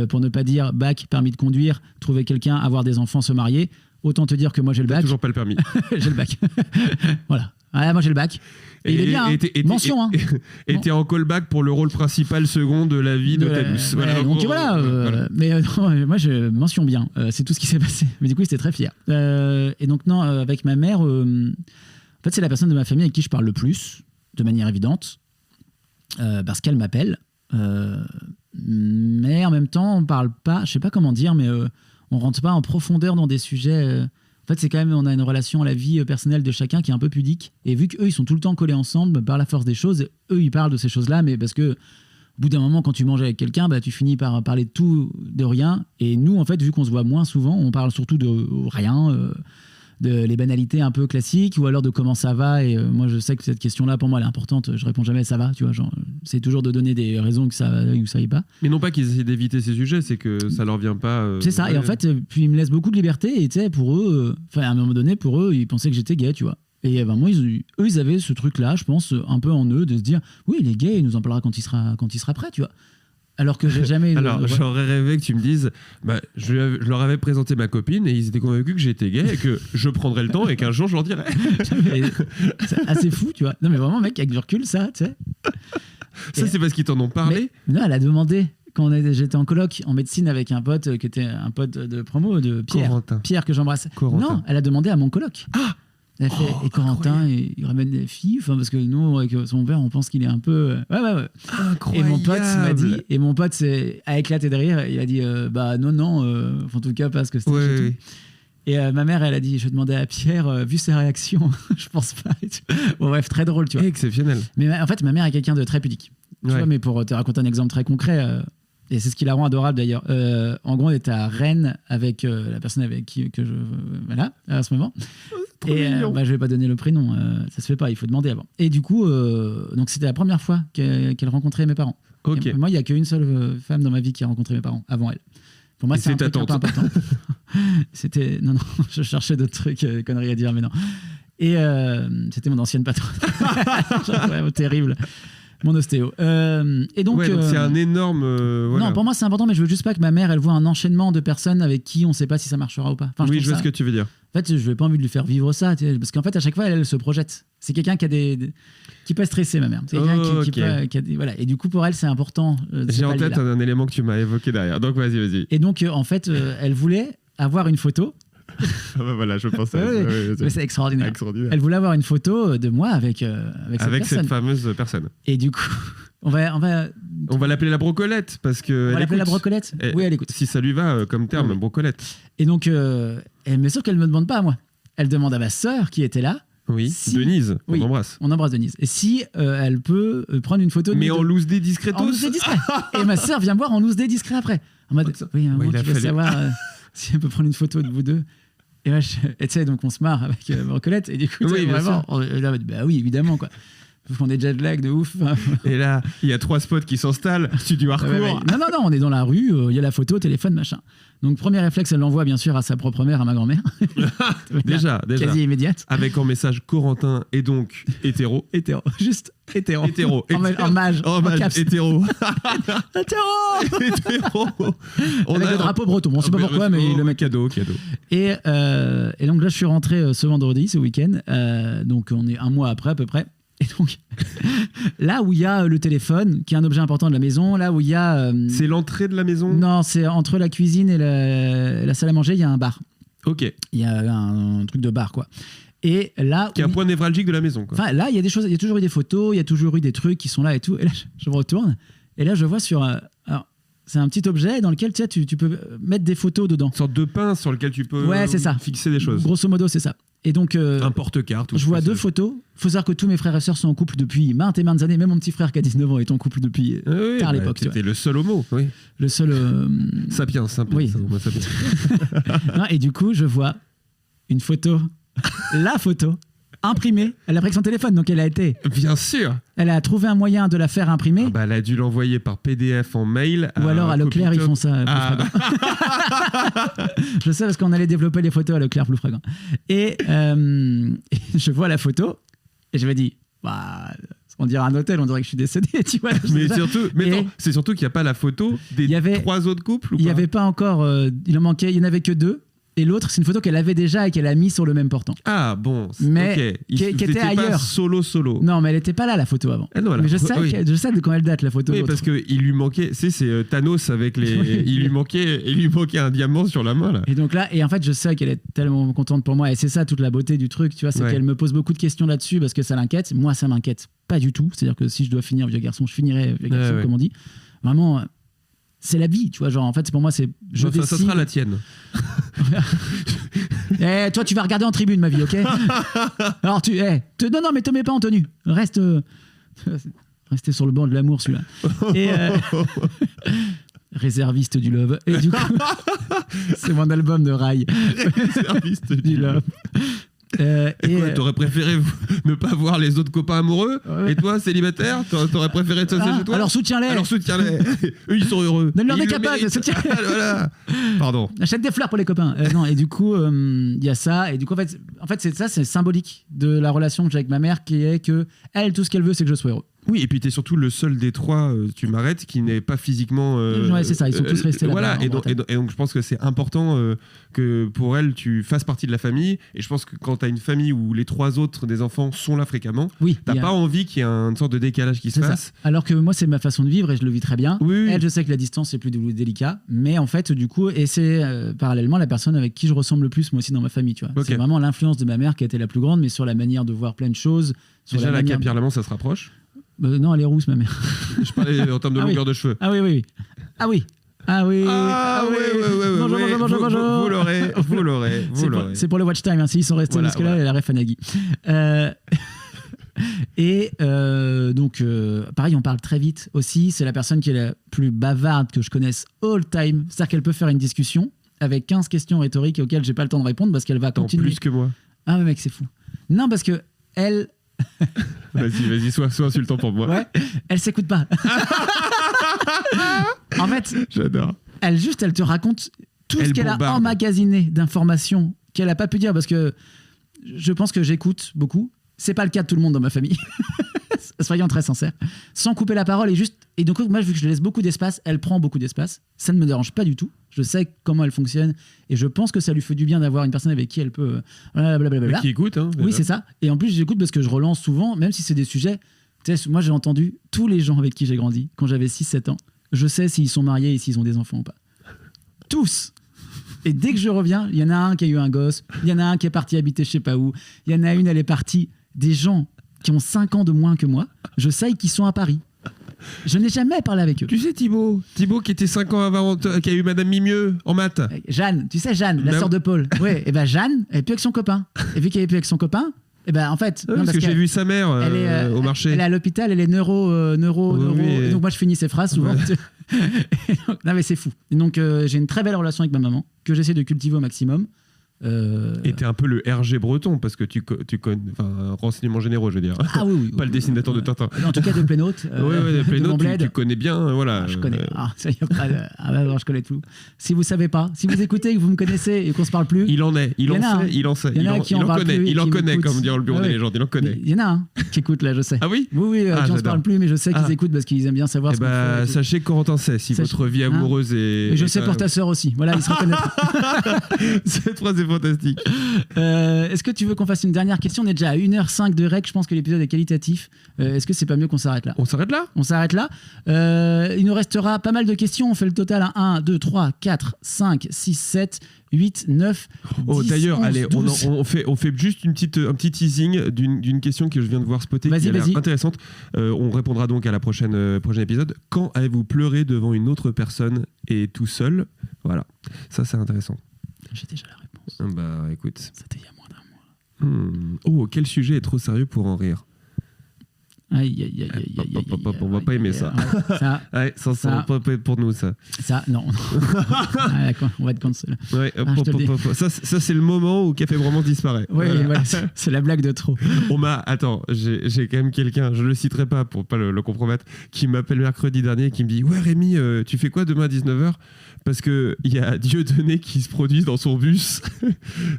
pour ne pas dire bac, permis de conduire, trouver quelqu'un, avoir des enfants, se marier. Autant te dire que moi, j'ai le bac. Toujours pas le permis. J'ai le bac. Voilà. Ouais, moi, j'ai le bac. Et il est bien, mention. Hein. Et t'es en callback pour le rôle principal second de la vie de Talus. Voilà, donc voilà. Mais non, moi, je mention bien. C'est tout ce qui s'est passé. Mais du coup, j'étais très fier. Et donc, non, avec ma mère, en fait, c'est la personne de ma famille avec qui je parle le plus, de manière évidente, parce qu'elle m'appelle. Mais en même temps, on parle pas, je sais pas comment dire, mais on rentre pas en profondeur dans des sujets. En fait, c'est quand même, on a une relation à la vie personnelle de chacun qui est un peu pudique. Et vu qu'eux, ils sont tout le temps collés ensemble par la force des choses, eux, ils parlent de ces choses-là, mais parce que au bout d'un moment, quand tu manges avec quelqu'un, bah, tu finis par parler de tout, de rien. Et nous, en fait, vu qu'on se voit moins souvent, on parle surtout de rien, de les banalités un peu classiques, ou alors de comment ça va. Et moi, je sais que cette question-là, pour moi, elle est importante. Je réponds jamais ça va, tu vois. Genre, c'est toujours de donner des raisons que ça aille ou ça aille pas. Mais non pas qu'ils essaient d'éviter ces sujets, c'est que ça leur vient pas. C'est ça. Ouais. Et en fait, puis ils me laissent beaucoup de liberté. Et tu sais, pour eux, à un moment donné, pour eux, ils pensaient que j'étais gay, tu vois. Et vraiment, ils avaient ce truc-là, je pense, un peu en eux, de se dire, oui, il est gay, il nous en parlera quand il sera prêt, tu vois. Alors que j'ai jamais... Alors, j'aurais rêvé que tu me dises, je leur avais présenté ma copine et ils étaient convaincus que j'étais gay et que je prendrais le temps et qu'un jour je leur dirais. C'est assez fou, tu vois. Non, mais vraiment, mec, avec du recul, ça, tu sais. Ça, c'est parce qu'ils t'en ont parlé. Non, elle a demandé. Quand j'étais en coloc en médecine avec un pote qui était un pote de promo, de Pierre. Corentin. Pierre, que j'embrasse. Corentin. Non, elle a demandé à mon coloc. Ah! Elle fait, et Corentin, il ramène des filles, parce que nous, avec son père, on pense qu'il est un peu... Ouais. Incroyable. Et mon pote m'a dit, mon pote a éclaté de rire, il a dit, non, en tout cas, parce que c'était ouais. tout. Et ma mère, elle a dit, je demandais à Pierre, vu ses réactions, je pense pas. Bon, bref, très drôle, tu vois. Exceptionnel. Mais en fait, ma mère est quelqu'un de très pudique. Tu vois, mais pour te raconter un exemple très concret... et c'est ce qui la rend adorable d'ailleurs. En gros, on était à Rennes avec la personne avec qui je voilà à ce moment. Et je vais pas donner le prénom, ça se fait pas, il faut demander avant. Et du coup, donc c'était la première fois qu'elle rencontrait mes parents. Okay. Moi, il y a qu'une seule femme dans ma vie qui a rencontré mes parents avant elle. Pour moi, c'est un truc un peu important. C'était non, je cherchais d'autres trucs, conneries à dire, mais non. Et c'était mon ancienne patronne. Ouais, terrible. Mon ostéo. Et donc, donc c'est un énorme. Voilà. Non, pour moi c'est important, mais je veux juste pas que ma mère elle voit un enchaînement de personnes avec qui on sait pas si ça marchera ou pas. Enfin, oui, je vois ce que tu veux dire. En fait, je n'ai pas envie de lui faire vivre ça, parce qu'en fait, à chaque fois, elle se projette. C'est quelqu'un qui a qui peut stresser, ma mère. C'est quelqu'un qui a voilà. Et du coup, pour elle, c'est important. J'ai en tête un élément que tu m'as évoqué derrière. Donc, vas-y. Et donc, en fait, elle voulait avoir une photo. Voilà, je pensais. Mais c'est extraordinaire. Elle voulait avoir une photo de moi avec cette fameuse personne. Et du coup, on va l'appeler la brocolette parce que. On va l'appeler la brocolette. Oui, elle écoute. Si ça lui va comme terme, brocolette. Et donc, mais sauf qu'elle me demande pas à moi. Elle demande à ma sœur qui était là. Oui, Denise, on embrasse. On embrasse Denise. Et si elle peut prendre une photo de mais en loose des discretos. En loose des discrets. Et ma sœur vient me voir en loose des discrets après. En mode, oui, un moment, tu veux savoir si elle peut prendre une photo de vous deux. Et tu sais, donc on se marre avec Brocolette. Et du coup, vraiment, bah oui, évidemment, quoi. font des jet lag de ouf. Et là, il y a 3 spots qui s'installent, studio hardcore. Non, on est dans la rue, il y a la photo, téléphone, machin. Donc, premier réflexe, elle l'envoie bien sûr à sa propre mère, à ma grand-mère. déjà. Quasi immédiate. Avec en message Corentin et donc hétéro. Juste hétéro. En mage. En mage, hétéro. Hétéro. Avec le drapeau breton. On sait pas pourquoi, mais le mec. Cadeau. Et donc là, je suis rentré ce vendredi, ce week-end. Donc, on est un mois après à peu près. Et donc, là où il y a le téléphone, qui est un objet important de la maison, là où il y a... C'est l'entrée de la maison ? Non, c'est entre la cuisine et la salle à manger, il y a un bar. Ok. Il y a un truc de bar, quoi. Et là... Qui est un point névralgique de la maison, quoi. Enfin, là, il y a des choses, il y a toujours eu des photos, il y a toujours eu des trucs qui sont là et tout. Et là, je me retourne, et là, je vois sur... alors, c'est un petit objet dans lequel tu peux mettre des photos dedans. Une sorte de pince sur lequel tu peux fixer des choses. Grosso modo, c'est ça. Et donc, un porte-carte. Je vois 2 photos. Il faut savoir que tous mes frères et sœurs sont en couple depuis maintes et maintes années. Même mon petit frère qui a 19 ans est en couple depuis tard l'époque. C'était le seul homo, oui. Le seul... Sapiens. Oui. Non, et du coup, je vois une photo, la photo, imprimée. Elle a pris son téléphone, donc elle a été... Bien sûr. Elle a trouvé un moyen de la faire imprimer. Elle a dû l'envoyer par PDF en mail. Ou alors à Leclerc, ils font ça. Je sais parce qu'on allait développer les photos à Leclerc plus fréquent. Et je vois la photo et je me dis, on dirait un hôtel, on dirait que je suis décédé. Tu vois, c'est surtout qu'il n'y a pas la photo des 3 autres couples. Il n'y avait pas encore. Il en manquait. Il n'y en avait que 2. Et l'autre, c'est une photo qu'elle avait déjà et qu'elle a mis sur le même portant. Ah bon, mais qui était ailleurs. Pas solo. Non, mais elle n'était pas là, la photo avant. Mais je sais de quand elle date, la photo. Oui, parce qu'il lui manquait, c'est Thanos avec les... il lui manquait un diamant sur la main, là. Et donc là, et en fait, je sais qu'elle est tellement contente pour moi. Et c'est ça, toute la beauté du truc, tu vois, c'est qu'elle me pose beaucoup de questions là-dessus parce que ça l'inquiète. Moi, ça m'inquiète pas du tout. C'est-à-dire que si je dois finir vieux garçon, je finirai vieux garçon, comme on dit. Vraiment... C'est la vie, tu vois, genre en fait pour moi c'est ça sera la tienne. Toi tu vas regarder en tribune ma vie, ok. Alors non mais te mets pas en tenue, restez sur le banc de l'amour celui-là. Et réserviste du love. Et du coup c'est mon album de rail. Réserviste du love. T'aurais préféré ne pas voir les autres copains amoureux et toi célibataire t'aurais préféré te chez toi. Alors soutiens-les. Eux ils sont heureux. Donne-leur des capables. Voilà. Pardon. Achète des fleurs pour les copains. Non, et du coup il y a ça et du coup en fait c'est symbolique de la relation que j'ai avec ma mère qui est que elle tout ce qu'elle veut c'est que je sois heureux. Oui, et puis t'es surtout le seul des 3, tu m'arrêtes, qui n'est pas physiquement... ouais, c'est ça, ils sont tous restés là. Voilà, et donc je pense que c'est important que pour elle, tu fasses partie de la famille. Et je pense que quand t'as une famille où les 3 autres des enfants sont là fréquemment, t'as pas envie qu'il y ait une sorte de décalage qui se fasse. Ça. Alors que moi, c'est ma façon de vivre et je le vis très bien. Oui. Elle, je sais que la distance, c'est plus délicat. Mais en fait, du coup, et c'est parallèlement la personne avec qui je ressemble le plus, moi aussi, dans ma famille. Tu vois. Okay. C'est vraiment l'influence de ma mère qui a été la plus grande, mais sur la manière de voir plein de choses. Déjà, la Pierre Lamont, ça se rapproche. Non, elle est rousse, ma mère. Je parlais en termes de longueur de cheveux. Ah oui. Bonjour. Vous l'aurez. C'est pour le watch time. S'ils sont restés jusque-là, elle a ref à Nagui. Et donc, pareil, on parle très vite aussi. C'est la personne qui est la plus bavarde que je connaisse all time. C'est-à-dire qu'elle peut faire une discussion avec 15 questions rhétoriques auxquelles j'ai pas le temps de répondre parce qu'elle va continuer. Plus que moi. Ah, mais mec, c'est fou. Non, parce que elle... Vas-y, sois insultant pour moi. Ouais, elle s'écoute pas. En fait, j'adore. Elle te raconte tout ce qu'elle a emmagasiné d'informations qu'elle a pas pu dire parce que je pense que j'écoute beaucoup. C'est pas le cas de tout le monde dans ma famille. Soyons très sincères. Sans couper la parole et donc moi vu que je laisse beaucoup d'espace, elle prend beaucoup d'espace. Ça ne me dérange pas du tout. Je sais comment elle fonctionne et je pense que ça lui fait du bien d'avoir une personne avec qui elle peut qui écoute oui, c'est ça. Et en plus j'écoute parce que je relance souvent même si c'est des sujets. Tu sais, moi j'ai entendu tous les gens avec qui j'ai grandi quand j'avais 6-7 ans. Je sais s'ils sont mariés et s'ils ont des enfants ou pas. Tous. Et dès que je reviens, il y en a un qui a eu un gosse, il y en a un qui est parti habiter je sais pas où, il y en a une elle est partie. Des gens qui ont 5 ans de moins que moi, je sais qu'ils sont à Paris. Je n'ai jamais parlé avec eux. Tu sais Thibaut qui était 5 ans avant, qui a eu Madame Mimieux en maths. Jeanne, tu sais Jeanne, la sœur de Paul. Ouais, et ben Jeanne, elle est plus avec son copain. Et vu qu'elle est plus avec son copain, et ben en fait... parce que j'ai vu sa mère au marché. Elle est à l'hôpital, elle est neuro. Oui. Donc moi je finis ses phrases souvent. Ouais. Non mais c'est fou. Et donc j'ai une très belle relation avec ma maman, que j'essaie de cultiver au maximum. Et t'es un peu le RG breton, parce que tu connais, enfin, renseignements généraux, je veux dire. Ah oui. Pas le dessinateur de Tintin. En tout cas, de Plénote. De Plénote, tu connais bien, voilà. Je connais. Ça y a pas je connais tout. Si vous savez pas, si vous écoutez, que vous me connaissez et qu'on se parle plus. Il en sait. Il en connaît, comme dit le bureau des légendes, il en connaît. Il y en a un qui écoute là, je sais. Ah oui? Oui, qui on se parle plus, mais je sais qu'ils écoutent parce qu'ils aiment bien savoir ce qu'on fait. Sachez que Corentin sait, si votre vie amoureuse est... Et je sais pour ta sœur aussi, voilà, il se reconnaîtra. Cette phrase est fantastique. Est-ce que tu veux qu'on fasse une dernière question? On est déjà à 1h05 de rec, je pense que l'épisode est qualitatif. Est-ce que c'est pas mieux qu'on s'arrête là? On s'arrête là. Il nous restera pas mal de questions, on fait le total à 1, 2, 3, 4, 5, 6, 7, 8, 9, 10, d'ailleurs, 11, allez, 12. on fait juste un petit teasing d'une question que je viens de voir spotter, qui a l'air intéressante. On répondra donc à la prochain épisode. Quand avez-vous pleuré devant une autre personne et tout seul? Voilà, ça c'est intéressant. J'ai déjà la réponse. Bah écoute. C'était il y a moins d'un mois. Quel sujet est trop sérieux pour en rire? Aïe. On va pas aimer ça. Ça va pas être pour nous, ça. Ça, non. On va être cancel. Ouais, ça c'est le moment où Café Bromance disparaît. Oui, voilà, c'est la blague de trop. Attends, j'ai quand même quelqu'un, je le citerai pas pour pas le compromettre, qui m'appelle mercredi dernier et qui me dit: ouais Rémi, tu fais quoi demain à 19h? Parce qu'il y a Dieudonné qui se produit dans son bus.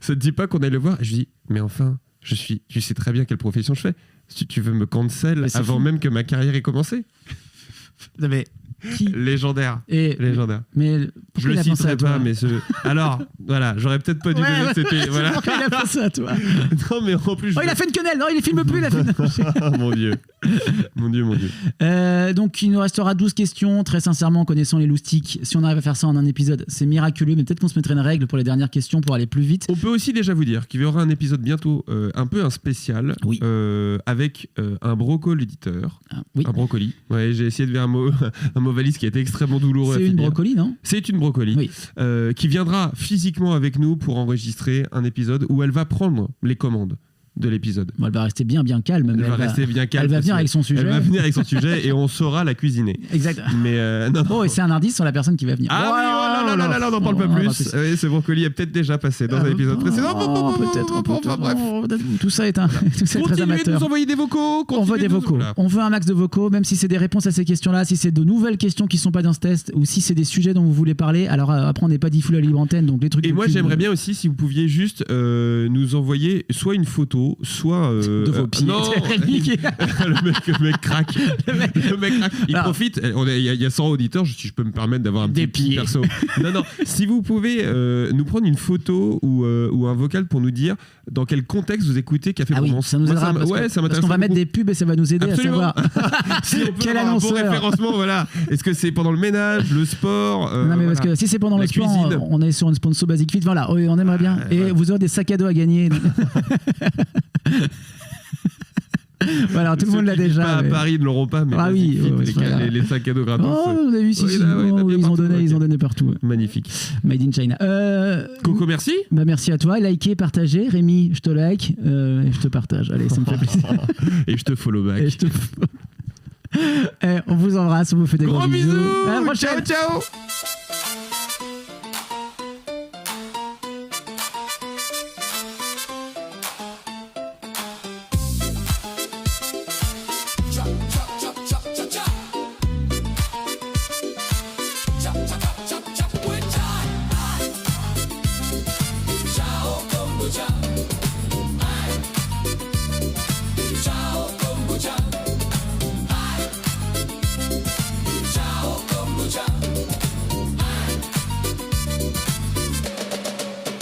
Ça te dit pas qu'on aille le voir? Et je lui dis: mais enfin, je sais très bien quelle profession je fais. Si tu veux me cancel avant même que ma carrière ait commencé. Non mais qui? Légendaire. Légendaire. Mais je le citerai pas, mais alors voilà, j'aurais peut-être pas dû donner cette. Voilà. Pourquoi il a pensé à toi? Non mais en plus. Il a fait une quenelle. Non, il ne filme plus. Mon Dieu. Donc il nous restera 12 questions. Très sincèrement, connaissant les loustiques, si on arrive à faire ça en un épisode, c'est miraculeux. Mais peut-être qu'on se mettrait une règle pour les dernières questions pour aller plus vite. On peut aussi déjà vous dire qu'il y aura un épisode bientôt, un peu un spécial, avec un brocoliditeur. Oui. Un brocoli. Ouais, j'ai essayé de faire un mot valise qui a été extrêmement douloureux. C'est une brocoli, non? C'est une brocoli, oui. Qui viendra physiquement avec nous pour enregistrer un épisode où elle va prendre les commandes de l'épisode. Bon, elle va rester bien calme. Elle va rester bien calme. Elle va venir avec son sujet. Elle va venir avec son sujet et on saura la cuisiner. Exact. Mais non. Oh, et c'est un indice sur la personne qui va venir. Ah oui, on n'en parle pas plus. Ce brocoli est peut-être déjà passé dans un épisode précédent. Peut-être. Tout ça est très amateur. Continuez de nous envoyer des vocaux. On veut des vocaux. On veut un max de vocaux, même si c'est des réponses à ces questions-là, si c'est de nouvelles questions qui ne sont pas dans ce test, ou si c'est des sujets dont vous voulez parler. Alors après, on n'est pas diffus à la libre antenne, donc les trucs. Et moi, j'aimerais bien aussi si vous pouviez juste nous envoyer soit une photo, soit de vos pieds. Non, le mec craque. Le mec craque. Il profite. Il y a 100 auditeurs. Si je peux me permettre d'avoir un petit pied perso. Non. Si vous pouvez nous prendre une photo ou un vocal pour nous dire dans quel contexte vous écoutez Café Bromance. Ça nous aidera. Parce qu'on va mettre des pubs et ça va nous aider. Absolument. À savoir si on peut quel avoir un bon référencement. Voilà. Est-ce que c'est pendant le ménage, le sport? Non, mais parce que si c'est pendant le sport, on est sur une sponsor Basic Fit. Voilà. On aimerait bien. Et vous aurez des sacs à dos à gagner. Voilà, tout le monde l'a déjà. Pas à Paris, ils ne l'auront pas, mais les sacs à dos gratos. Oh, vous avez vu, ils ont donné partout. Magnifique. Made in China. Coco, merci. Merci à toi. Likez, partagez. Rémi, je te like et je te partage. Allez, ça me fait plaisir. Et je te follow back. On vous embrasse, on vous fait des gros bisous. Ciao.